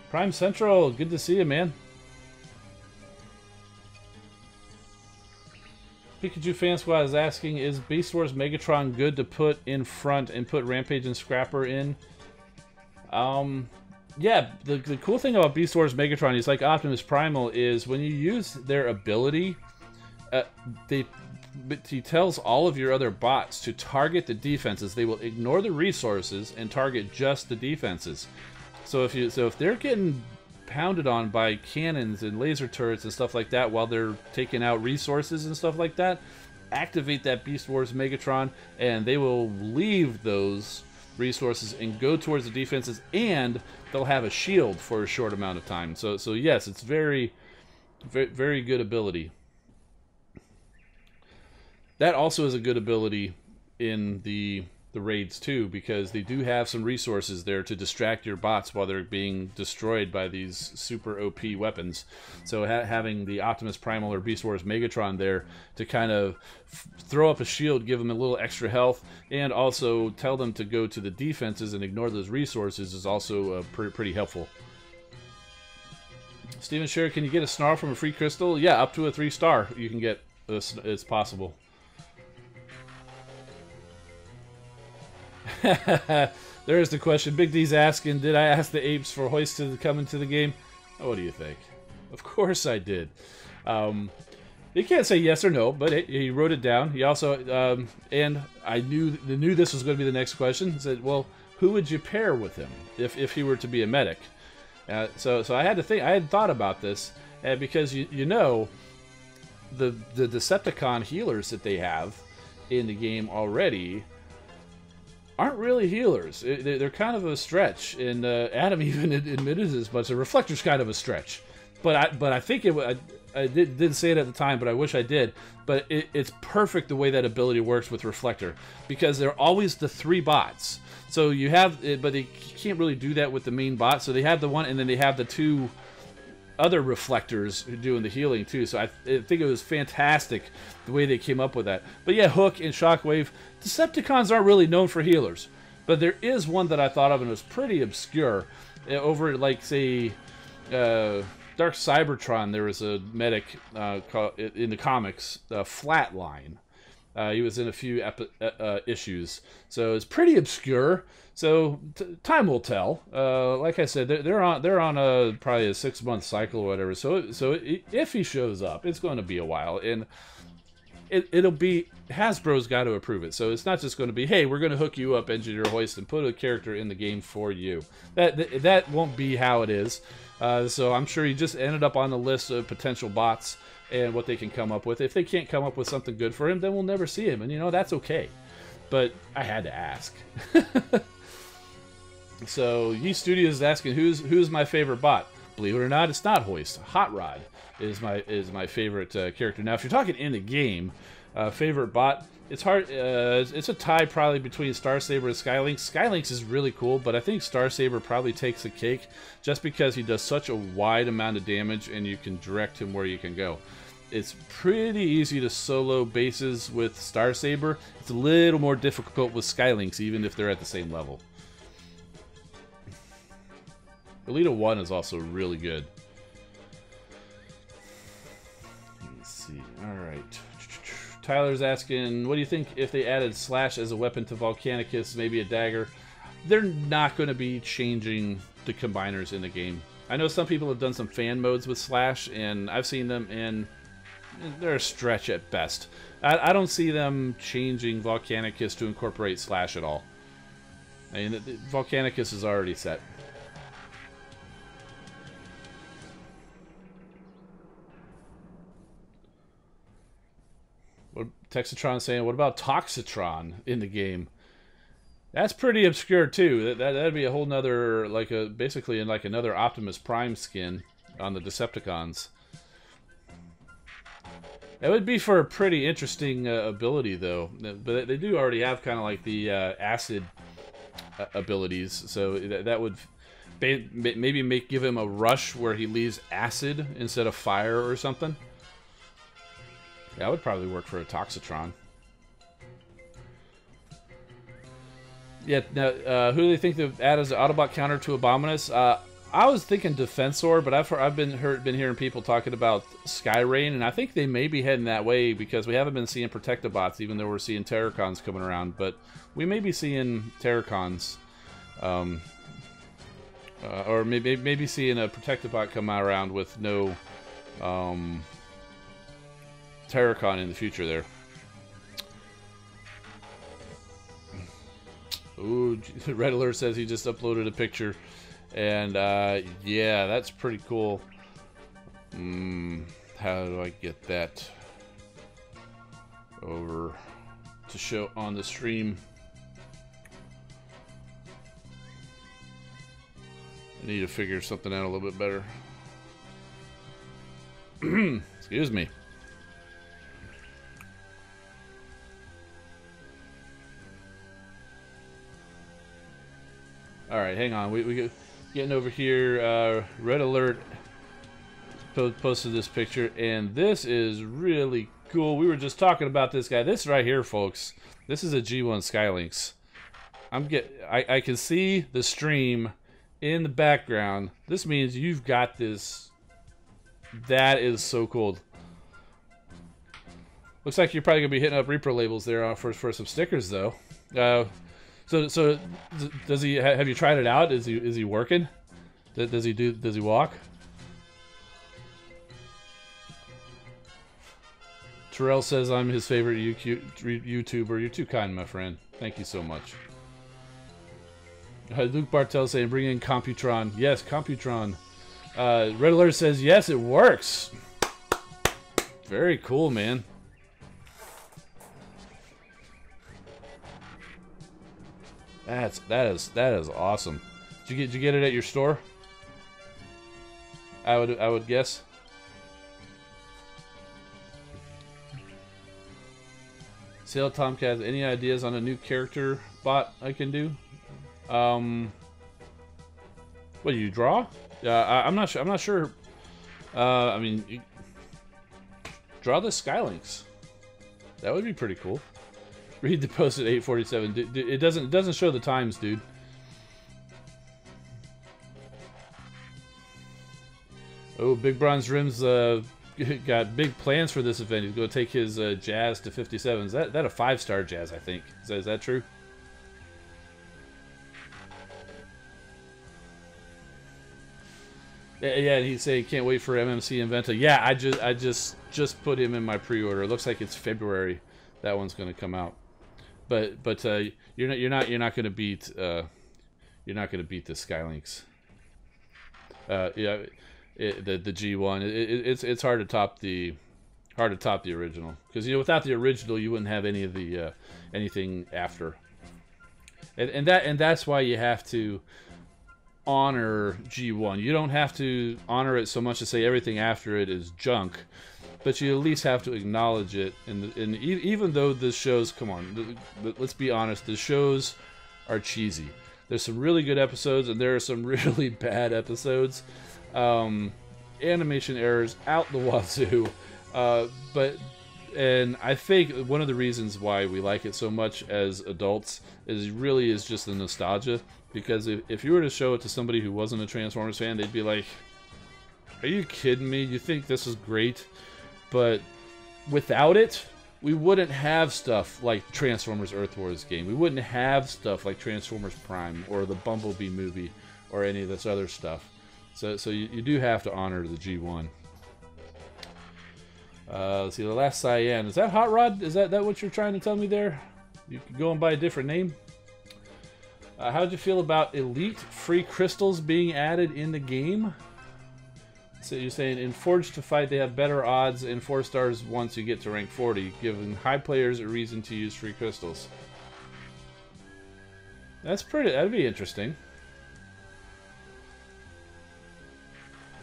Prime Central, good to see you, man. Pikachu Fan Squad is asking, is Beast Wars Megatron good to put in front and put Rampage and Scrapper in? Yeah, the cool thing about Beast Wars Megatron, he's like Optimus Primal, is when you use their ability, he tells all of your other bots to target the defenses. They will ignore the resources and target just the defenses. So if they're getting pounded on by cannons and laser turrets and stuff like that while they're taking out resources and stuff like that, activate that Beast Wars Megatron and they will leave those resources and go towards the defenses, and they'll have a shield for a short amount of time. So yes, it's very good ability. That also is a good ability in the raids too, because they do have some resources there to distract your bots while they're being destroyed by these super OP weapons. So having the Optimus Primal or Beast Wars Megatron there to kind of throw up a shield, give them a little extra health, and also tell them to go to the defenses and ignore those resources is also pretty helpful. Steven Sher, can you get a Snarl from a free crystal? Yeah, up to a 3-star you can get. It's possible. There's the question. Big D's asking, did I ask the apes for Hoist to come into the game? Oh, what do you think? Of course I did. You can't say yes or no, but he wrote it down. He also, and I knew this was going to be the next question. He said, well, who would you pair with him if he were to be a medic? So I had to think. I had thought about this, because you know, the Decepticon healers that they have in the game already aren't really healers. They're kind of a stretch, and Adam even admitted as much. The Reflector's kind of a stretch, but I think I didn't say it at the time, but I wish I did. But it's perfect the way that ability works with Reflector, because they're always the 3 bots. So you have, but they can't really do that with the main bot. So they have the one, and then they have the 2 other reflectors who are doing the healing too. So I think it was fantastic the way they came up with that. But yeah, Hook and Shockwave, Decepticons aren't really known for healers, but there is one that I thought of and it was pretty obscure. Over like say Dark Cybertron, there was a medic in the comics, Flatline. He was in a few issues, so it's pretty obscure. So time will tell. Like I said, they're on a probably a 6-month cycle or whatever. So if he shows up, it's going to be a while, and it'll be, Hasbro's got to approve it. So it's not just going to be, hey, we're going to hook you up, Engineer Hoist, and put a character in the game for you. That won't be how it is. So I'm sure he just ended up on the list of potential bots and what they can come up with. If they can't come up with something good for him, then we'll never see him, and you know, that's okay. But I had to ask. So Ye Studios is asking, who's my favorite bot? Believe it or not, it's not Hoist. Hot Rod is my favorite character. Now, if you're talking in the game, favorite bot, it's hard. It's a tie probably between Star Saber and Skylynx. Skylynx is really cool, but I think Star Saber probably takes the cake just because he does such a wide amount of damage and you can direct him where you can go. It's pretty easy to solo bases with Star Saber. It's a little more difficult with Skylynx, even if they're at the same level. Elita 1 is also really good. Let's see. Alright. Tyler's asking, what do you think if they added Slash as a weapon to Volcanicus, maybe a dagger? They're not going to be changing the combiners in the game. I know some people have done some fan modes with Slash, and I've seen them, and they're a stretch at best. I don't see them changing Volcanicus to incorporate Slash at all. I mean, Volcanicus is already set. What Texatron saying? What about Toxitron in the game? That's pretty obscure too. That'd be a whole nother, like basically in like another Optimus Prime skin on the Decepticons. That would be for a pretty interesting ability though. But they do already have kind of like the acid abilities, so that would maybe give him a rush where he leaves acid instead of fire or something. That would probably work for a Toxitron. Yeah. Now, who do they think they've added as an Autobot counter to Abominus? I was thinking Defensor, but I've been hearing people talking about Skyrain, and I think they may be heading that way because we haven't been seeing Protectobots, even though we're seeing Terracons coming around. But we may be seeing Terracons, or maybe seeing a Protectobot come around with no Terracon in the future there. Ooh, Red Alert says he just uploaded a picture. And, yeah, that's pretty cool. How do I get that over to show on the stream? I need to figure something out a little bit better. Excuse me. Alright, hang on. We getting over here. Red Alert posted this picture, and this is really cool. We were just talking about this guy. This right here, folks. This is a G1 Skylynx. I can see the stream in the background. This means you've got this. That is so cool. Looks like you're probably gonna be hitting up Repro labels there for some stickers, though. So does he? Have you tried it out? Is he working? Does he walk? Terrell says I'm his favorite YouTuber. You're too kind, my friend. Thank you so much. Luke Bartel saying bring in Computron. Yes, Computron. Red Alert says yes, it works. Very cool, man. That is awesome. Did you get it at your store? I would guess. Sale Tomcat, any ideas on a new character bot I can do? What do you draw? I'm not sure. I'm not sure. I mean, draw the Skylynx. That would be pretty cool. Read the post at 8:47. It doesn't show the times, dude. Oh, Big Bronze Rim's got big plans for this event. He's going to take his Jazz to 57. Is that a 5-star Jazz? I think. Is that true? Yeah, he's saying can't wait for MMC Inventa. Yeah, I just put him in my pre-order. It looks like it's February. That one's going to come out. But you're not going to beat the Skylynx. Yeah, the G1. It's hard to top the original, because without the original you wouldn't have any of the anything after. And that's why you have to honor G1. You don't have to honor it so much to say everything after it is junk. But you at least have to acknowledge it, and even though the shows, come on, let's be honest, the shows are cheesy. There's some really good episodes, and there are some really bad episodes. Animation errors out the wazoo. And I think one of the reasons why we like it so much as adults is just the nostalgia. Because if you were to show it to somebody who wasn't a Transformers fan, they'd be like, "Are you kidding me? You think this is great?" But without it, we wouldn't have stuff like Transformers Earth Wars game. We wouldn't have stuff like Transformers Prime or the Bumblebee movie or any of this other stuff. So you do have to honor the G1. Let's see, the last Cyan. Is that Hot Rod? Is that what you're trying to tell me there? You could go and buy a different name? How'd you feel about Elite free crystals being added in the game? So you're saying in Forged to Fight they have better odds in 4 stars once you get to rank 40, giving high players a reason to use free crystals. That'd be interesting.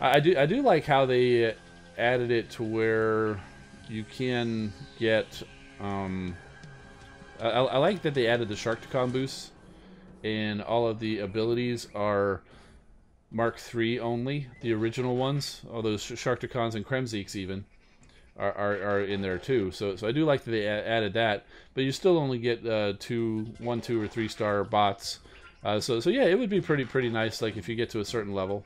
I do like how they added it to where you can get I like that they added the Sharkticon boosts, and all of the abilities are Mark III only, the original ones, all those Sharkticons and Kremzeeks even. are in there too. So I do like that they added that, but you still only get 1, 2, or 3-star bots. So yeah, it would be pretty nice, like if you get to a certain level,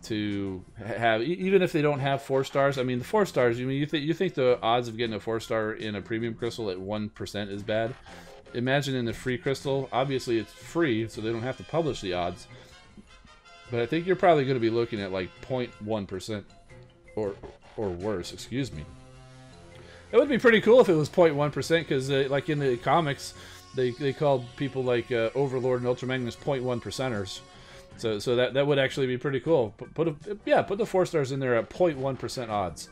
to have, even if they don't have 4 stars. I mean, the 4 stars. You mean you think the odds of getting a 4-star in a premium crystal at 1% is bad? Imagine in the free crystal. Obviously, it's free, so they don't have to publish the odds. But I think you're probably going to be looking at like 0.1% or worse. Excuse me. It would be pretty cool if it was 0.1%, because like in the comics, they called people like Overlord and Ultra Magnus 0.1%ers. So that would actually be pretty cool. Put the 4 stars in there at 0.1% odds.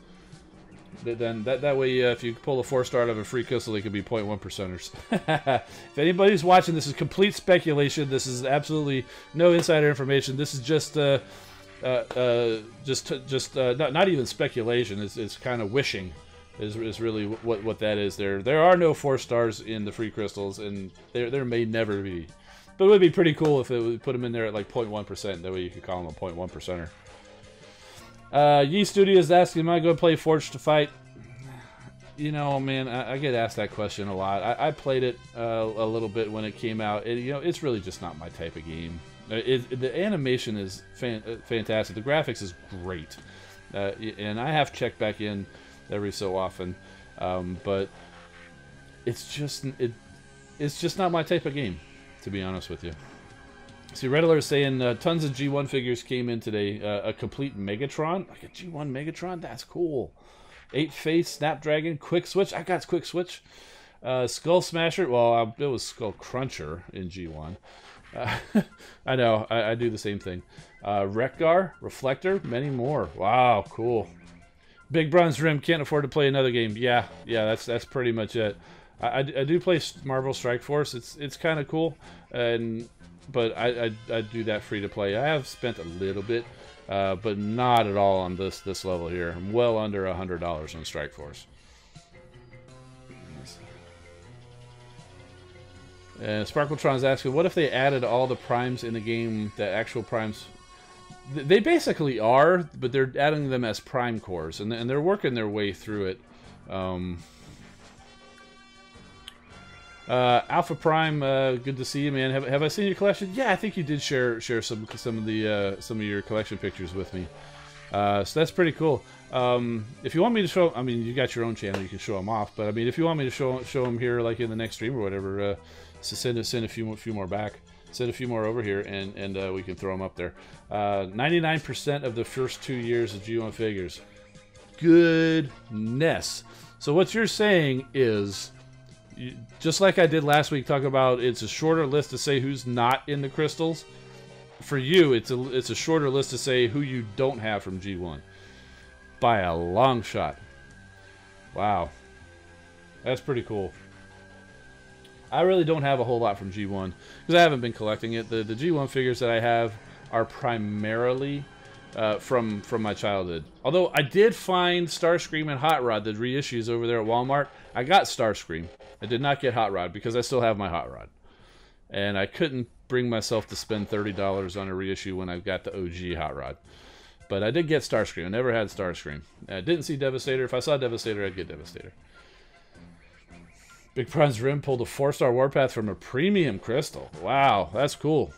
Then that way, if you pull a 4-star out of a free crystal, they could be 0.1%ers. If anybody's watching, this is complete speculation. This is absolutely no insider information. This is just not even speculation. It's kind of wishing. Is really what that is. There are no 4 stars in the free crystals, and there may never be. But it would be pretty cool if it would put them in there at like 0.1%. That way you could call them a 0.1%er. Yee Studio is asking, am I going to play Forge to Fight? You know, man, I get asked that question a lot. I played it a little bit when it came out. It's really just not my type of game. The animation is fantastic. The graphics is great. And I have checked back in every so often. But it's just not my type of game, to be honest with you. See, Red Alert is saying tons of G1 figures came in today. A complete Megatron? Like a G1 Megatron? That's cool. 8-face, Snapdragon, Quick Switch. I got Quick Switch. Skull Smasher. Well, it was Skull Cruncher in G1. I know. I do the same thing. Rekgar, Reflector, many more. Wow, cool. Big Bronze Rim, can't afford to play another game. Yeah, that's pretty much it. I do play Marvel Strike Force. It's kind of cool, but I do that free to play. I have spent a little bit, but not at all on this level here. I'm well under $100 on Strike Force. And Sparkletron's asking, what if they added all the primes in the game, the actual primes? They basically are, but they're adding them as prime cores, and they're working their way through it. Alpha Prime, good to see you, man. Have I seen your collection? Yeah, I think you did share some of your collection pictures with me. So that's pretty cool. If you want me to show, I mean, you got your own channel, you can show them off. But I mean, if you want me to show them here, like in the next stream or whatever, so send a few more back. Send a few more over here, and we can throw them up there. 99% of the first 2 years of G1 figures. Goodness. So what you're saying is, just like I did last week, talk about it's a shorter list to say who's not in the crystals. For you, it's a shorter list to say who you don't have from G1 by a long shot. Wow, that's pretty cool. I really don't have a whole lot from G1 because I haven't been collecting it. The G1 figures that I have are primarily from my childhood. Although I did find Starscream and Hot Rod, the reissues over there at Walmart. I got Starscream. I did not get Hot Rod because I still have my Hot Rod. And I couldn't bring myself to spend $30 on a reissue when I got the OG Hot Rod. But I did get Starscream. I never had Starscream. I didn't see Devastator. If I saw Devastator, I'd get Devastator. Big Bronze Rim pulled a 4-star Warpath from a premium crystal. Wow, that's cool.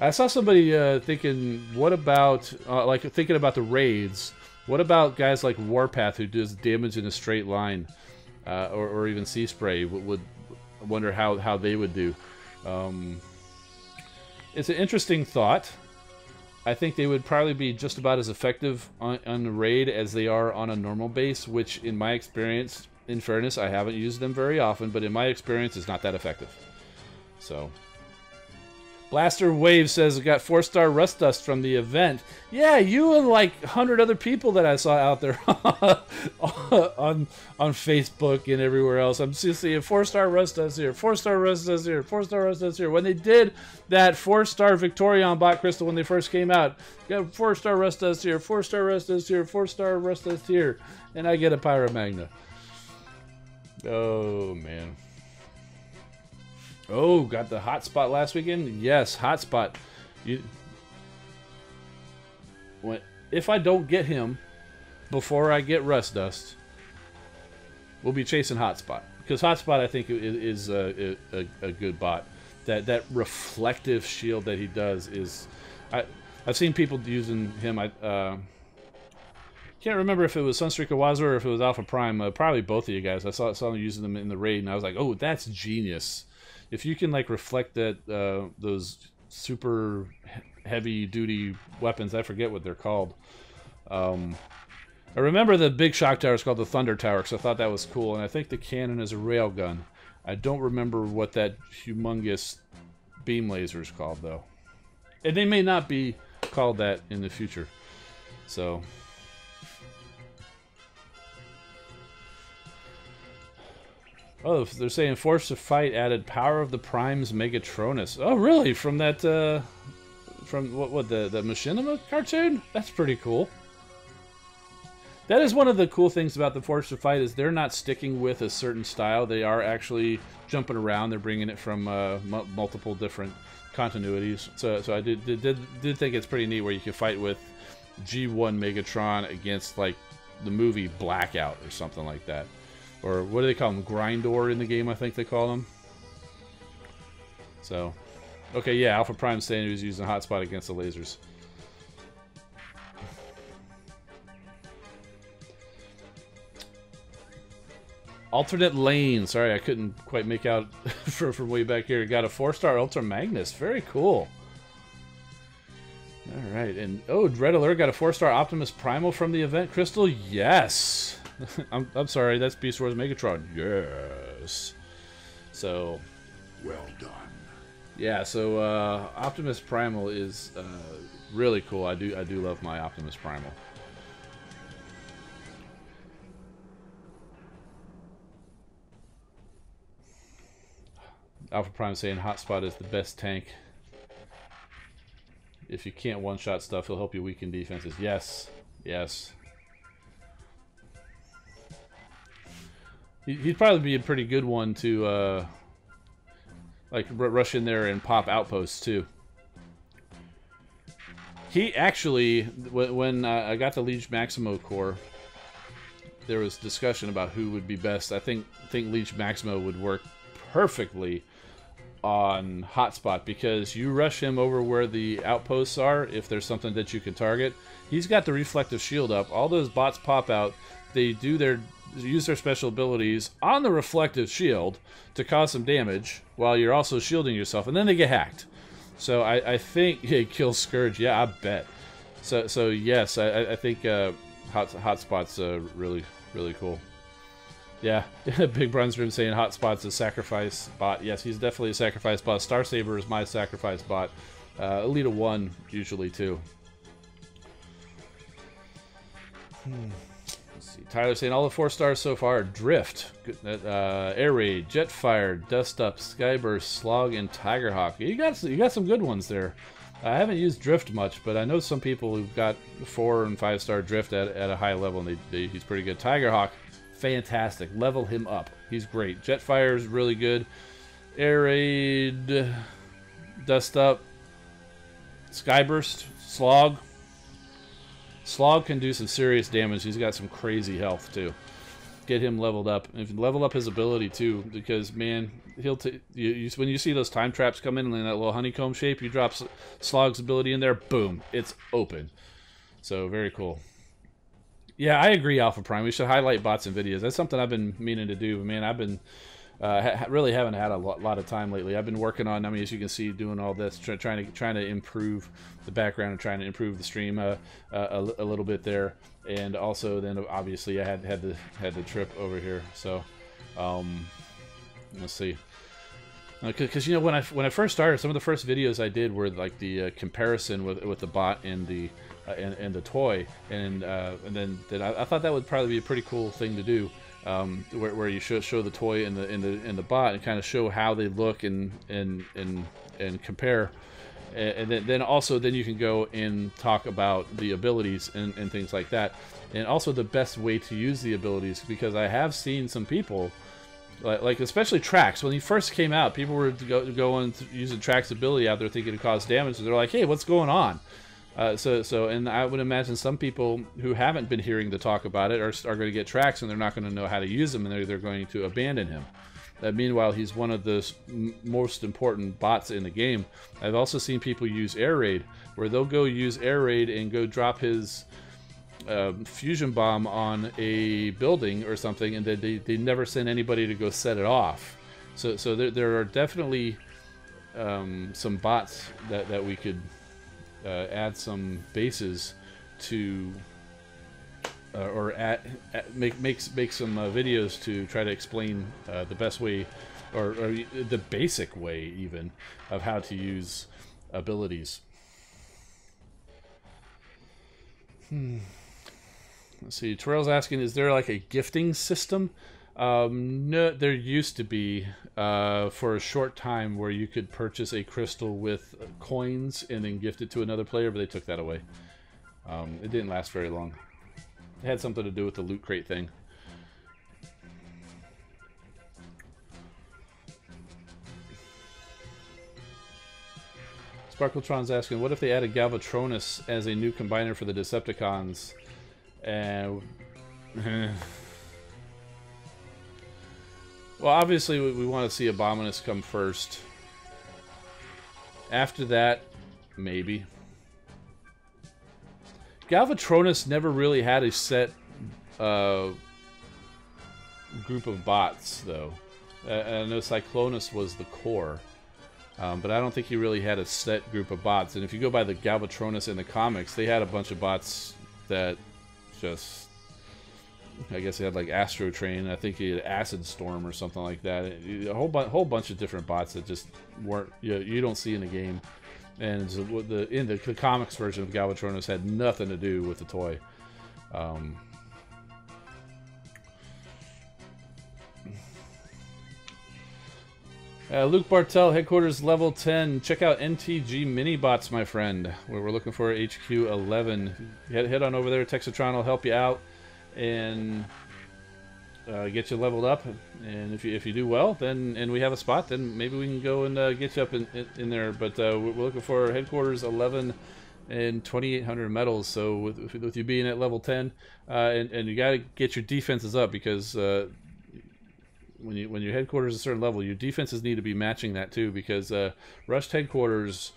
I saw somebody thinking, what about, thinking about the raids. What about guys like Warpath who does damage in a straight line? Or even Sea Spray, would wonder how they would do. It's an interesting thought. I think they would probably be just about as effective on the raid as they are on a normal base, which in my experience, in fairness, I haven't used them very often, but in my experience, it's not that effective. So, Blaster Wave says, I got 4-star Rust Dust from the event. Yeah, you and like 100 other people that I saw out there on Facebook and everywhere else. I'm just seeing 4-star Rust Dust here, 4-star Rust Dust here, 4-star Rust Dust here. When they did that 4-star Victorion bot crystal when they first came out, got 4-star Rust Dust here, 4-star Rust Dust here, 4-star Rust Dust here, and I get a Pyromagna. Oh, man. Oh, got the hotspot last weekend? Yes, hotspot. If I don't get him, before I get Rust Dust, we'll be chasing Hotspot. Because Hotspot, I think, is a good bot. That reflective shield that he does is... I've seen people using him. I can't remember if it was Sunstreak Awaza or if it was Alpha Prime. Probably both of you guys. I saw them using them in the raid, and I was like, oh, that's genius. If you can, like, reflect that those super heavy-duty weapons, I forget what they're called. I remember the big shock tower is called the Thunder Tower, because I thought that was cool, and I think the cannon is a railgun. I don't remember what that humongous beam laser is called, though. And they may not be called that in the future. So... oh, they're saying Force to Fight added Power of the Primes Megatronus. Oh, really? From that, from what the Machinima cartoon? That's pretty cool. That is one of the cool things about the Force to Fight is they're not sticking with a certain style. They are actually jumping around. They're bringing it from multiple different continuities. So I did think it's pretty neat where you can fight with G1 Megatron against like the movie Blackout or something like that. Or what do they call them? Grindor in the game, I think they call them. So, okay, yeah, Alpha Prime saying he was using Hotspot against the lasers. Alternate lane. Sorry, I couldn't quite make out from way back here. Got a 4-star Ultra Magnus. Very cool. All right, and oh, Red Alert got a 4-star Optimus Primal from the event. Crystal, yes. I'm sorry, that's Beast Wars Megatron. Yes. So, well done. Yeah, so Optimus Primal is really cool. I do love my Optimus Primal. Alpha Prime saying Hotspot is the best tank. If you can't one-shot stuff, he'll help you weaken defenses. Yes. Yes. He'd probably be a pretty good one to, like, rush in there and pop outposts, too. He actually, when I got the Liege Maximo core, there was discussion about who would be best. I think Liege Maximo would work perfectly on Hotspot because you rush him over where the outposts are if there's something that you can target. He's got the reflective shield up. All those bots pop out. They use their special abilities on the reflective shield to cause some damage while you're also shielding yourself, and then they get hacked. So I think it kills Scourge. Yeah, I bet. So yes, I think Hotspot's really cool. Yeah, Big Brunsroom saying Hotspot's a sacrifice bot. Yes, he's definitely a sacrifice bot. Star Saber is my sacrifice bot. Elita 1 usually too. Let's see. Tyler saying all the 4 stars so far: Drift, Air Raid, Jetfire, Dust Up, Skyburst, Slog, and Tigerhawk. You got some good ones there. I haven't used Drift much, but I know some people who've got 4 and 5 star Drift at a high level, and he's pretty good. Tigerhawk, fantastic. Level him up. He's great. Jetfire is really good. Air Raid, Dust Up, Skyburst, Slog. Slog can do some serious damage. He's got some crazy health too. Get him leveled up. And if you level up his ability too, because man, when you see those time traps come in that little honeycomb shape, you drop Slog's ability in there, boom, it's open. So very cool. Yeah, I agree, Alpha Prime. We should highlight bots in videos. That's something I've been meaning to do. Man, I've been really haven't had a lot of time lately. I've been working on, I mean, as you can see, doing all this, trying to improve the background and trying to improve the stream a little bit there. And also, then obviously, I had the trip over here. So, let's see. Because you know, when I first started, some of the first videos I did were like the comparison with the bot and the toy, and then I thought that would probably be a pretty cool thing to do, where you show the toy and the bot and kind of show how they look and compare, and then also you can go and talk about the abilities and things like that, and also the best way to use the abilities, because I have seen some people. Like especially Trax, when he first came out, people were going using Trax's ability out there thinking it caused damage, and they're like, hey, what's going on? And I would imagine some people who haven't been hearing the talk about it are going to get tracks, and they're not going to know how to use them, and they're going to abandon him. Meanwhile, he's one of the most important bots in the game. I've also seen people use air raid, where they'll go use air raid and go drop his fusion bomb on a building or something, and they never send anybody to go set it off. So there are definitely some bots that we could add some bases to, or make some videos to try to explain the best way, or the basic way even, of how to use abilities. Let's see. Terrell's asking, is there like a gifting system? No, there used to be for a short time where you could purchase a crystal with coins and then gift it to another player, but they took that away. It didn't last very long. It had something to do with the loot crate thing. Sparkletron's asking, what if they added Galvatronus as a new combiner for the Decepticons? And well, obviously we want to see Abominus come first. After that, maybe. Galvatronus never really had a set group of bots, though. I know Cyclonus was the core, but I don't think he really had a set group of bots. And if you go by the Galvatronus in the comics, they had a bunch of bots that just... I guess he had like Astro Train. I think he had Acid Storm or something like that. A whole bunch of different bots that just weren't, you don't see in the game. And in the comics version of Galvatronus had nothing to do with the toy. Luke Bartel, headquarters level 10. Check out NTG mini bots, my friend. We're looking for HQ 11. Head on over there. Texatron will help you out and get you leveled up. And if you do well, then and we have a spot, then maybe we can go and get you up in there. But we're looking for headquarters 11 and 2,800 medals. So with you being at level 10, and you got to get your defenses up, because when your headquarters is a certain level, your defenses need to be matching that too. Because rushed headquarters,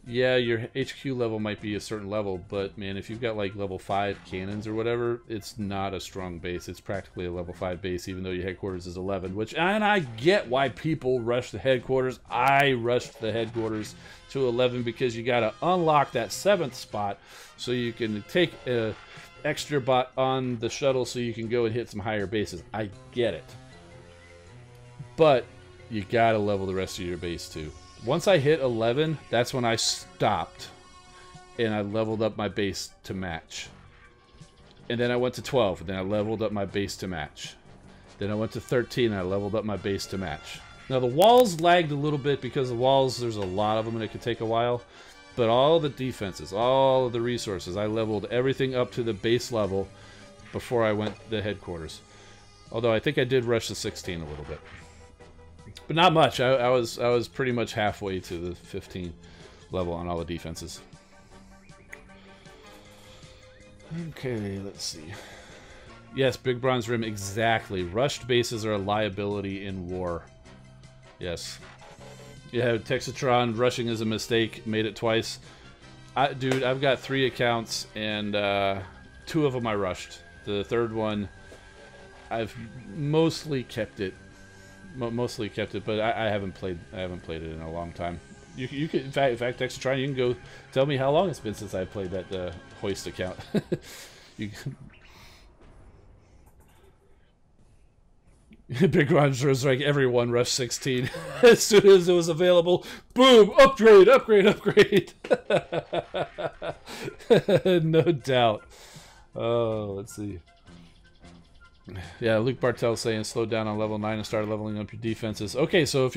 yeah, your HQ level might be a certain level, but man, if you've got like level 5 cannons or whatever, it's not a strong base. It's practically a level 5 base, even though your headquarters is 11. And I get why people rush the headquarters. I rushed the headquarters to 11 because you got to unlock that 7th spot so you can take a extra bot on the shuttle so you can go and hit some higher bases. I get it, but you got to level the rest of your base too. Once I hit 11, that's when I stopped, and I leveled up my base to match. And then I went to 12, and then I leveled up my base to match. Then I went to 13, and I leveled up my base to match. Now the walls lagged a little bit because the walls, there's a lot of them, and it could take a while. But all the defenses, all of the resources, I leveled everything up to the base level before I went to the headquarters. Although I think I did rush the 16 a little bit. But not much. I was pretty much halfway to the 15 level on all the defenses. Okay, let's see. Yes, Big Bronze Rim, exactly. Rushed bases are a liability in war. Yes. Yeah, Texatron, rushing is a mistake. Made it twice. Dude, I've got 3 accounts, and 2 of them I rushed. The third one, I've mostly kept it. Mostly kept it, but I haven't played it in a long time. You could, in fact, Texatron, you can go tell me how long it's been since I played that Hoist account. Big Ron was like everyone rushed 16 as soon as it was available. Boom! Upgrade! Upgrade! Upgrade! No doubt. Oh, let's see. Yeah, Luke Bartel saying slow down on level 9 and start leveling up your defenses. Okay, so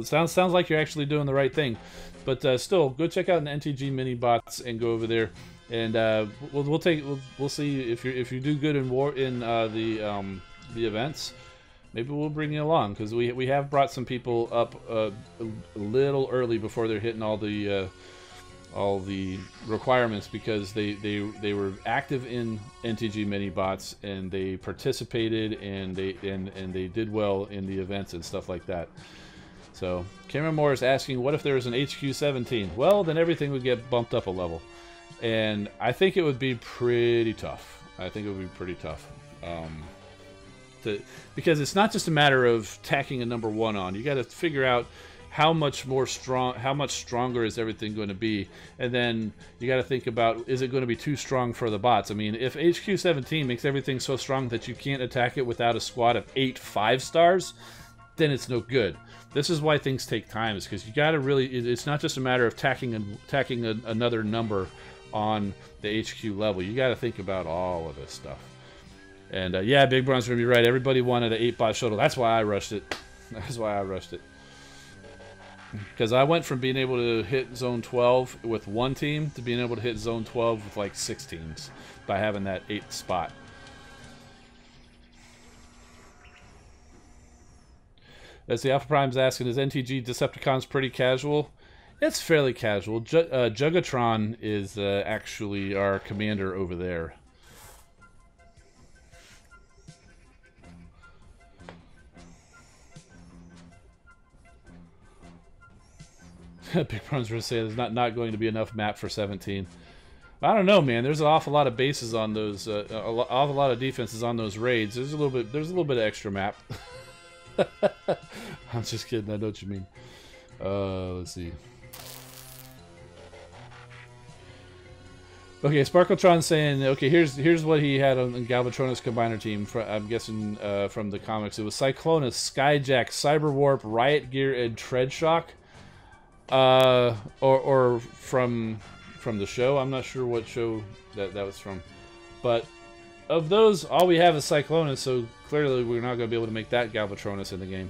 sounds like you're actually doing the right thing, but still, go check out an NTG mini bots and go over there, and we'll see if you do good in the events. Maybe we'll bring you along, because we have brought some people up a little early before they're hitting all all the requirements because they were active in NTG mini bots and they participated and they did well in the events and stuff like that. So Cameron Moore is asking, what if there was an HQ17? Well, then everything would get bumped up a level, and I think it would be pretty tough. I think it would be pretty tough. Because it's not just a matter of tacking a number 1 on. You got to figure out how much stronger is everything going to be, and then you got to think about, is it going to be too strong for the bots? I mean, if HQ17 makes everything so strong that you can't attack it without a squad of 8 5-stars, then it's no good. This is why things take time, is because you got to really, it's not just a matter of tacking another number on the HQ level. You got to think about all of this stuff. And yeah, Big Bron's gonna be right. Everybody wanted an 8-bot shuttle. That's why I rushed it. That's why I rushed it. Because I went from being able to hit Zone 12 with 1 team to being able to hit Zone 12 with like 6 teams by having that 8th spot. As the Alpha Prime's asking, is NTG Decepticons pretty casual? It's fairly casual. Jugatron is actually our commander over there. Big Bron's going to say there's not going to be enough map for 17. I don't know, man. There's an awful lot of bases on those, awful lot of defenses on those raids. There's a little bit of extra map. I'm just kidding. I know what you mean. Let's see. Okay, Sparkletron's saying, okay, here's what he had on the Galvatronus Combiner team. I'm guessing from the comics. It was Cyclonus, Skyjack, Cyberwarp, Riot Gear, and Treadshock. Or from the show. I'm not sure what show that was from. But of those, all we have is Cyclonus, so clearly we're not going to be able to make that Galvatronus in the game.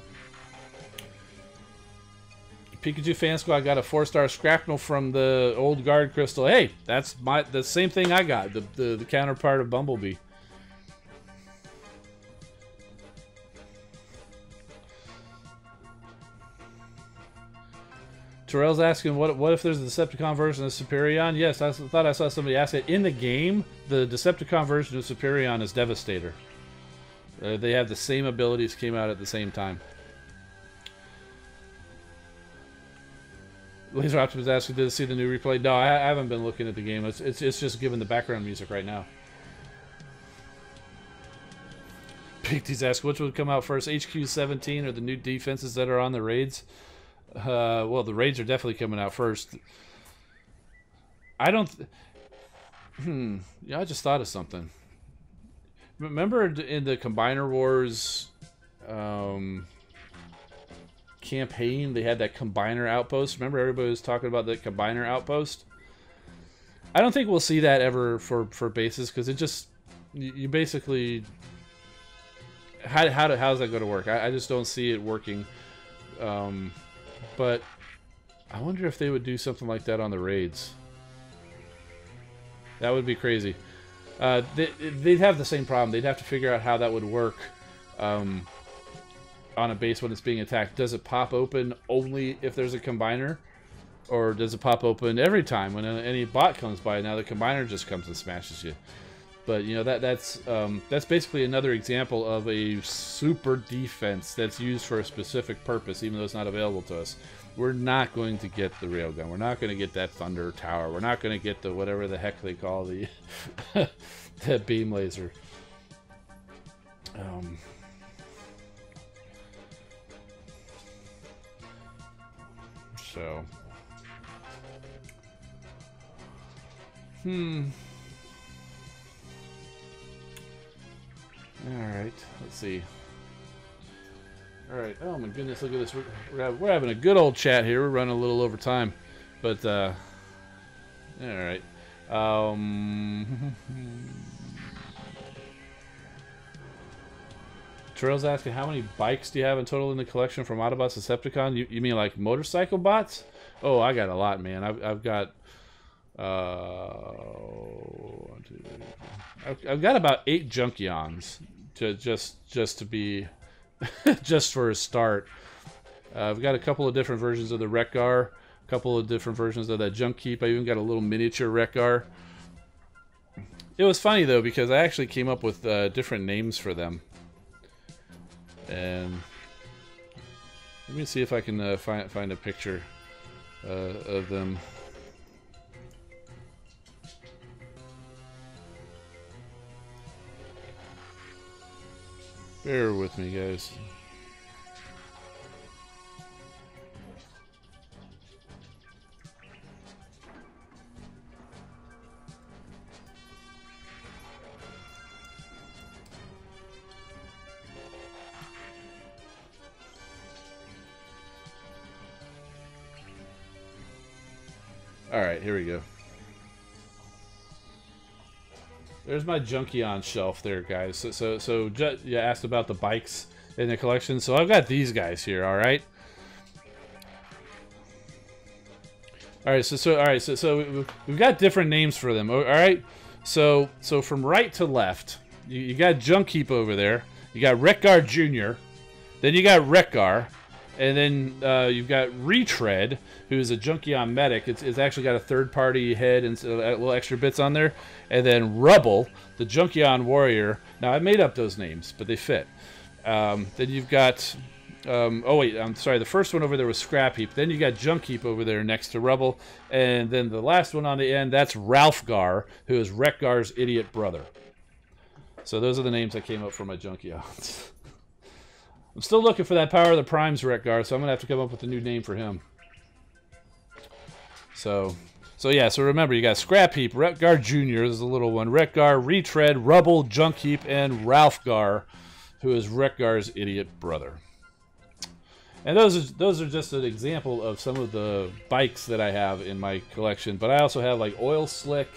Pikachu Fan Squad got a 4-star Scrapnel from the old Guard Crystal. Hey, that's the same thing I got, the counterpart of Bumblebee. Terrell's asking, what if there's a Decepticon version of Superion? Yes, I thought I saw somebody ask it. In the game, the Decepticon version of Superion is Devastator. They have the same abilities, came out at the same time. Laser Optimus asking, did I see the new replay? No, I haven't been looking at the game. It's just giving the background music right now. Picty's asking, which would come out first, HQ17 or the new defenses that are on the raids? Well, the raids are definitely coming out first. I don't... Yeah, I just thought of something. Remember in the Combiner Wars campaign, they had that Combiner Outpost? Remember everybody was talking about that Combiner Outpost? I don't think we'll see that ever for bases, because it just... You basically... How's that going to work? I just don't see it working. But I wonder if they would do something like that on the raids. That would be crazy. They'd have the same problem. They'd have to figure out how that would work on a base when it's being attacked. Does it pop open only if there's a combiner? Or does it pop open every time when any bot comes by? Now the combiner just comes and smashes you. But you know that's basically another example of a super defense that's used for a specific purpose, even though it's not available to us. We're not going to get the railgun. We're not going to get that thunder tower. We're not going to get the whatever the heck they call the that beam laser. So. Alright, let's see. Alright, oh my goodness, look at this. We're having a good old chat here. We're running a little over time. But, alright. Terrell's asking, how many bikes do you have in total in the collection from Autobots Decepticon? You mean like motorcycle bots? Oh, I got a lot, man. I've got... I've got about 8 Junkions, just to be, just for a start. I've got a couple of different versions of the Wreck-Gar. A couple of different versions of that junk heap. I even got a little miniature Wreck-Gar. It was funny though because I actually came up with different names for them. And let me see if I can find a picture of them. Bear with me, guys. Alright, here we go. There's my Junkion shelf there, guys. So you asked about the bikes in the collection. So I've got these guys here, alright? Alright, so we've got different names for them, alright? So from right to left, you got Junk Heap over there. You got Wreck-Gar Jr. Then you got Wreck-Gar. And then you've got Retread, who's a Junkion medic. It's actually got a third-party head and little extra bits on there. And then Rubble, the Junkion warrior. Now, I made up those names, but they fit. Then you've got... oh, wait, I'm sorry. The first one over there was Scrap Heap. Then you got Junk Heap over there next to Rubble. And then the last one on the end, that's Ralph-Gar, who is Wreck-Gar's idiot brother. So those are the names that came up for my Junkions. I'm still looking for that Power of the Primes Wreck-Gar, so I'm going to have to come up with a new name for him. So yeah, so remember, you got Scrap Heap, Wreck-Gar Jr. is the little one, Wreck-Gar, Retread, Rubble, Junk Heap, and Ralph-Gar, who is Wreck-Gar's idiot brother. And those are just an example of some of the bikes that I have in my collection. But I also have like Oil Slick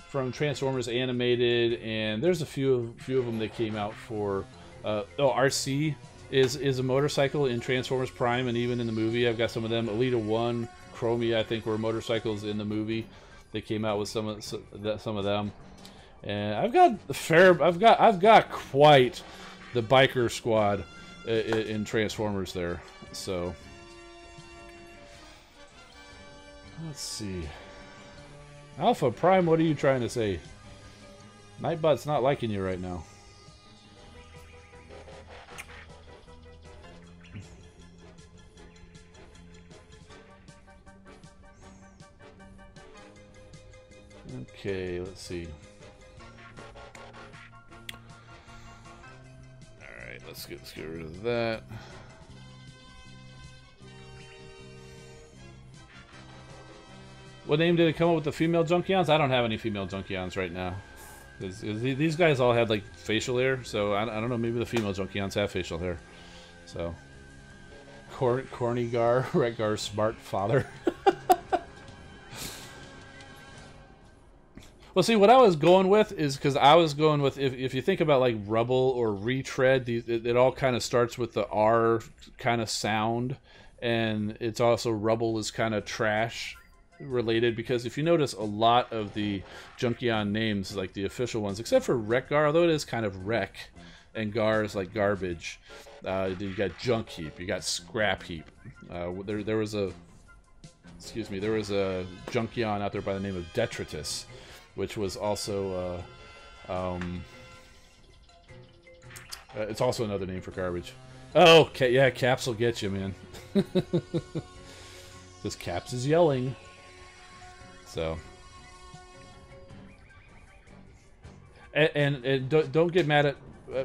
from Transformers Animated, and there's a few of them that came out for RC. Is a motorcycle in Transformers Prime and even in the movie. I've got some of them. Elita 1, Chromia, I think, were motorcycles in the movie. They came out with some of them. And I've got quite the biker squad in Transformers there. So let's see. Alpha Prime, what are you trying to say? Nightbot's not liking you right now. Okay, let's see. Alright, let's get rid of that. What name did it come up with the female Junkions? I don't have any female Junkions right now. These guys all had like facial hair, so I don't know, maybe the female Junkions have facial hair. So Cornygar, Wreck-Gar's smart father. Well, see, what I was going with is because I was going with, if you think about like Rubble or Retread, it all kind of starts with the R kind of sound, and it's also Rubble is kind of trash related, because if you notice, a lot of the Junkion names, like the official ones, except for Wreck-Gar, although it is kind of Wreck, and Gar is like garbage. You got Junk Heap, you got Scrap Heap. There was a Junkion out there by the name of Detritus, which was also, it's also another name for garbage. Oh, okay, yeah, Caps will get you, man. Because Caps is yelling. So. And don't get mad at,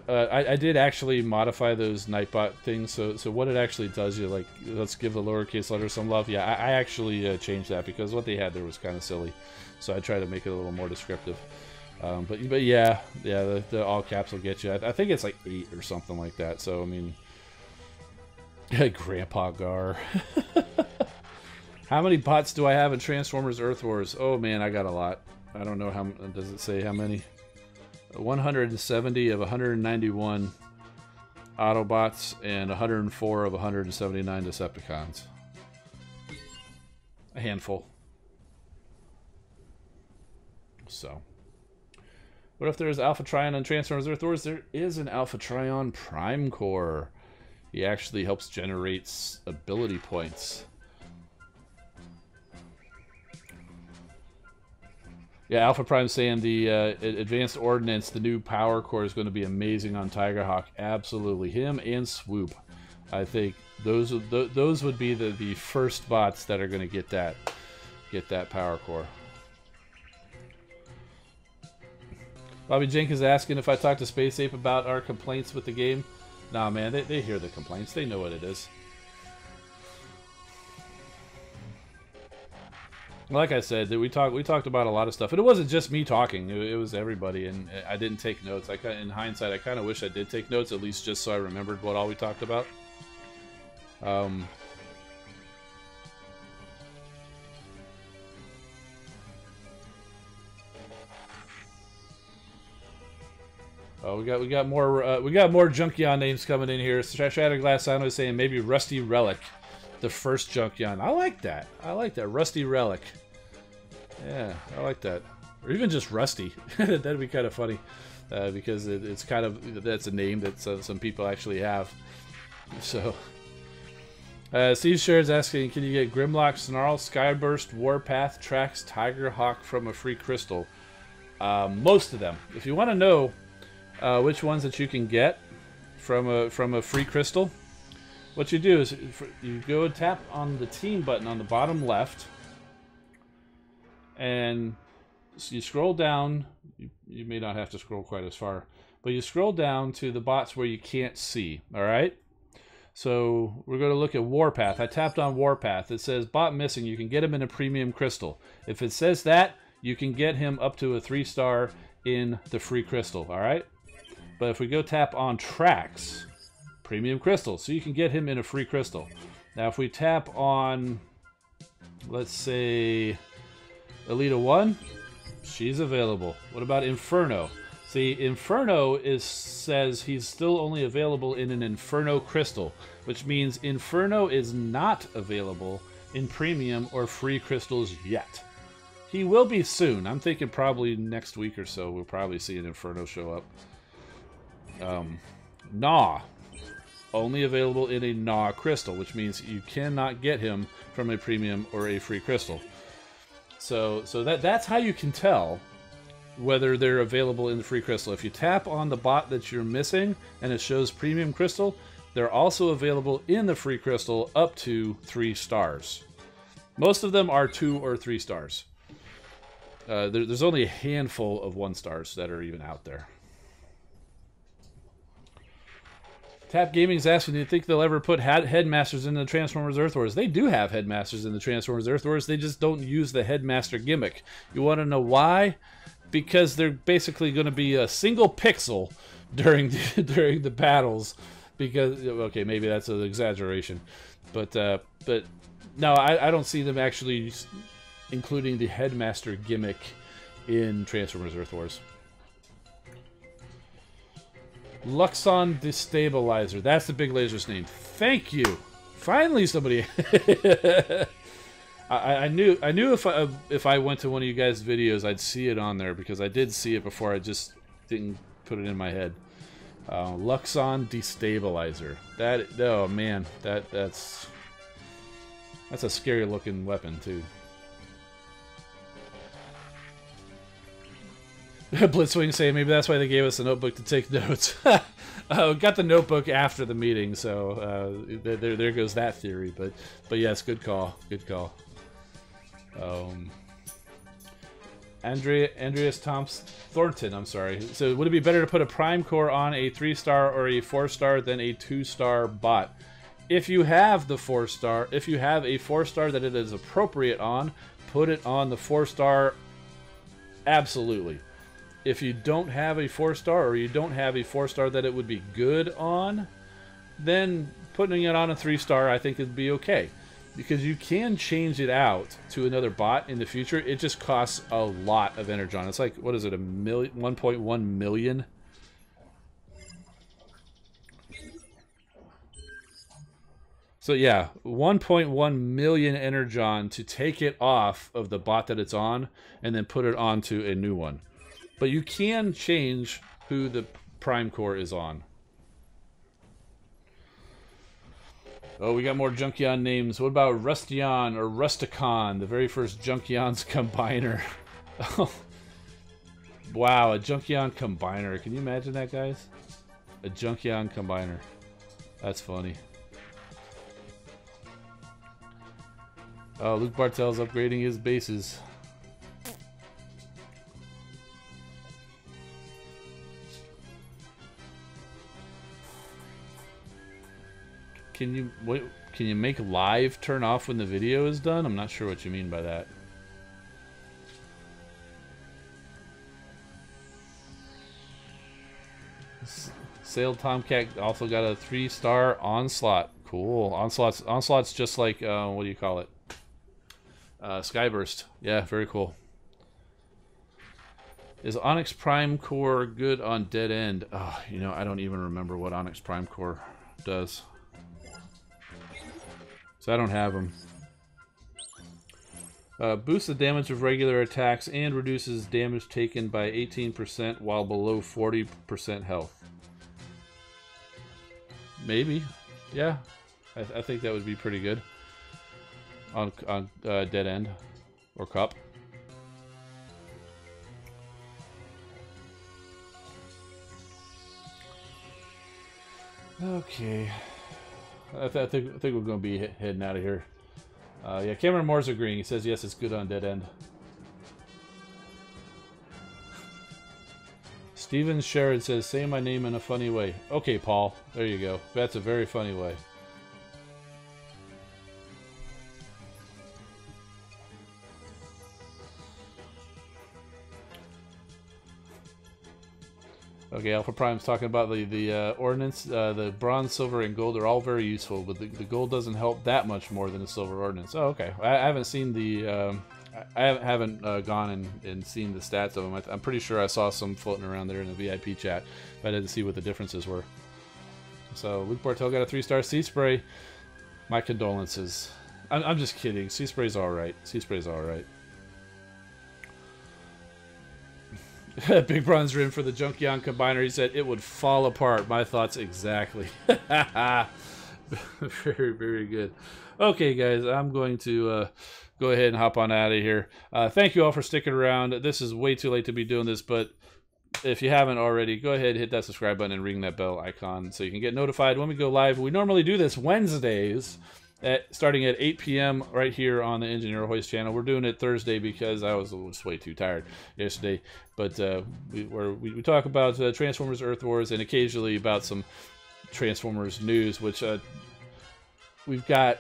I did actually modify those Nightbot things, so what it actually does, you like, let's give the lowercase letters some love. Yeah, I actually changed that, because what they had there was kind of silly. So I try to make it a little more descriptive. But yeah, the all caps will get you. I think it's like 8 or something like that. So, I mean, Grandpa Gar. How many bots do I have in Transformers Earth Wars? Oh man, I got a lot. I don't know how, does it say how many? 170 of 191 Autobots and 104 of 179 Decepticons. A handful. So, what if there's Alpha Trion on Transformers Earth Wars? There is an Alpha Trion Prime Core. He actually helps generate ability points. Yeah, Alpha Prime saying the advanced ordnance, the new power core is going to be amazing on Tigerhawk. Absolutely, him and Swoop. I think those would be the first bots that are going to get that power core. Bobby Jenkins asking if I talked to Space Ape about our complaints with the game. Nah, man, they hear the complaints. They know what it is. Like I said, we talked about a lot of stuff, and it wasn't just me talking. It was everybody, and I didn't take notes. In hindsight, I kind of wish I did take notes, at least just so I remembered what all we talked about. Oh, we got more Junkion names coming in here. Shattered Glass Sound was saying maybe Rusty Relic, the first Junkion. I like that. I like that. Rusty Relic. Yeah, I like that. Or even just Rusty. That'd be kind of funny, because it's kind of, that's a name that some people actually have. So, Steve Shared's asking, can you get Grimlock, Snarl, Skyburst, Warpath, Trax, Tigerhawk from a free crystal? Most of them. If you want to know which ones that you can get from a free crystal, what you do is you go and tap on the team button on the bottom left, and you scroll down. You may not have to scroll quite as far, but you scroll down to the bots where you can't see. All right. So we're going to look at Warpath. I tapped on Warpath. It says bot missing. You can get him in a premium crystal. If it says that, you can get him up to a 3-star in the free crystal. All right. But if we go tap on Trax, premium crystal, so you can get him in a free crystal. Now if we tap on, let's say, Elita 1, she's available. What about Inferno? See, Inferno says he's still only available in an Inferno crystal, which means Inferno is not available in premium or free crystals yet. He will be soon. I'm thinking probably next week or so we'll probably see an Inferno show up. Gnaw, only available in a Gnaw crystal, which means you cannot get him from a premium or a free crystal. So that's how you can tell whether they're available in the free crystal. If you tap on the bot that you're missing and it shows premium crystal, they're also available in the free crystal up to 3 stars. Most of them are 2 or 3 stars. There's only a handful of 1 stars that are even out there. Tap Gaming's asking, do you think they'll ever put headmasters in the Transformers Earth Wars? They do have headmasters in the Transformers Earth Wars. They just don't use the headmaster gimmick. You want to know why? Because they're basically going to be a single pixel during the battles. Because, okay, maybe that's an exaggeration, but no, I don't see them actually including the headmaster gimmick in Transformers Earth Wars. Luxon Destabilizer. That's the big laser's name. Thank you. Finally, somebody. I knew if I went to one of you guys' videos, I'd see it on there because I did see it before. I just didn't put it in my head. Luxon Destabilizer. That, oh man, that's a scary looking weapon too. Blitzwing saying maybe that's why they gave us a notebook to take notes. Got the notebook after the meeting, so there goes that theory. But yes, good call, good call. Andreas Thornton, I'm sorry. So would it be better to put a prime core on a 3-star or a 4-star than a 2-star bot? If you have the 4-star, if you have a 4-star that it is appropriate on, put it on the 4-star. Absolutely. If you don't have a 4-star or you don't have a 4-star that it would be good on, then putting it on a 3-star I think would be okay. Because you can change it out to another bot in the future. It just costs a lot of energon. It's like, what is it, 1.1 million? So yeah, 1.1 million energon to take it off of the bot that it's on and then put it onto a new one. But you can change who the prime core is on. Oh, we got more Junkion names. What about Rustion or Rusticon, the very first Junkion's combiner? Wow, a Junkion combiner. Can you imagine that, guys? A Junkion combiner. That's funny. Oh, Luke Bartel's upgrading his bases. Can you make live turn off when the video is done? I'm not sure what you mean by that. Sailed Tomcat also got a 3-star Onslaught. Cool. Onslaught's just like what do you call it? Skyburst. Yeah, very cool. Is Onyx Prime Core good on Dead End? Oh, you know, I don't even remember what Onyx Prime Core does. So I don't have them. Boosts the damage of regular attacks and reduces damage taken by 18% while below 40% health. Maybe. Yeah. I think that would be pretty good. On Dead End. Or Cup. Okay. I think we're going to be heading out of here. Yeah, Cameron Moore's agreeing. He says yes, it's good on Dead End. Steven Sherrod says, say my name in a funny way. Okay, Paul. There you go. That's a very funny way. Okay, Alpha Prime's talking about the ordnance. The bronze, silver, and gold are all very useful, but the gold doesn't help that much more than the silver ordnance. Oh, okay. I haven't seen the... I haven't gone and seen the stats of them. I'm pretty sure I saw some floating around there in the VIP chat, but I didn't see what the differences were. So, Luke Bartel got a 3-star Sea Spray. My condolences. I'm just kidding. Sea Spray's alright. Sea Spray's alright. Big Bronze Rim for the Junkion Combiner. He said it would fall apart. My thoughts exactly. Very, very good. Okay, guys, I'm going to go ahead and hop on out of here. Thank you all for sticking around. This is way too late to be doing this, but if you haven't already, go ahead and hit that subscribe button and ring that bell icon so you can get notified when we go live. We normally do this Wednesdays, starting at 8 p.m. right here on the Engineer Hoist channel. We're doing it Thursday because I was just way too tired yesterday. But we talk about Transformers, Earth Wars, and occasionally about some Transformers news, which we've got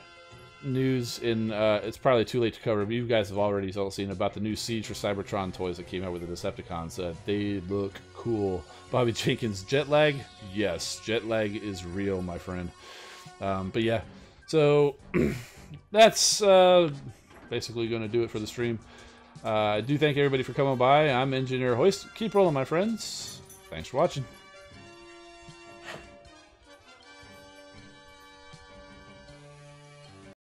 news in, it's probably too late to cover, but you guys have already all seen about the new Siege for Cybertron toys that came out with the Decepticons. They look cool. Bobby Jenkins, jet lag? Yes, jet lag is real, my friend. But yeah. So, that's basically going to do it for the stream. I do thank everybody for coming by. I'm Engineer Hoist. Keep rolling, my friends. Thanks for watching.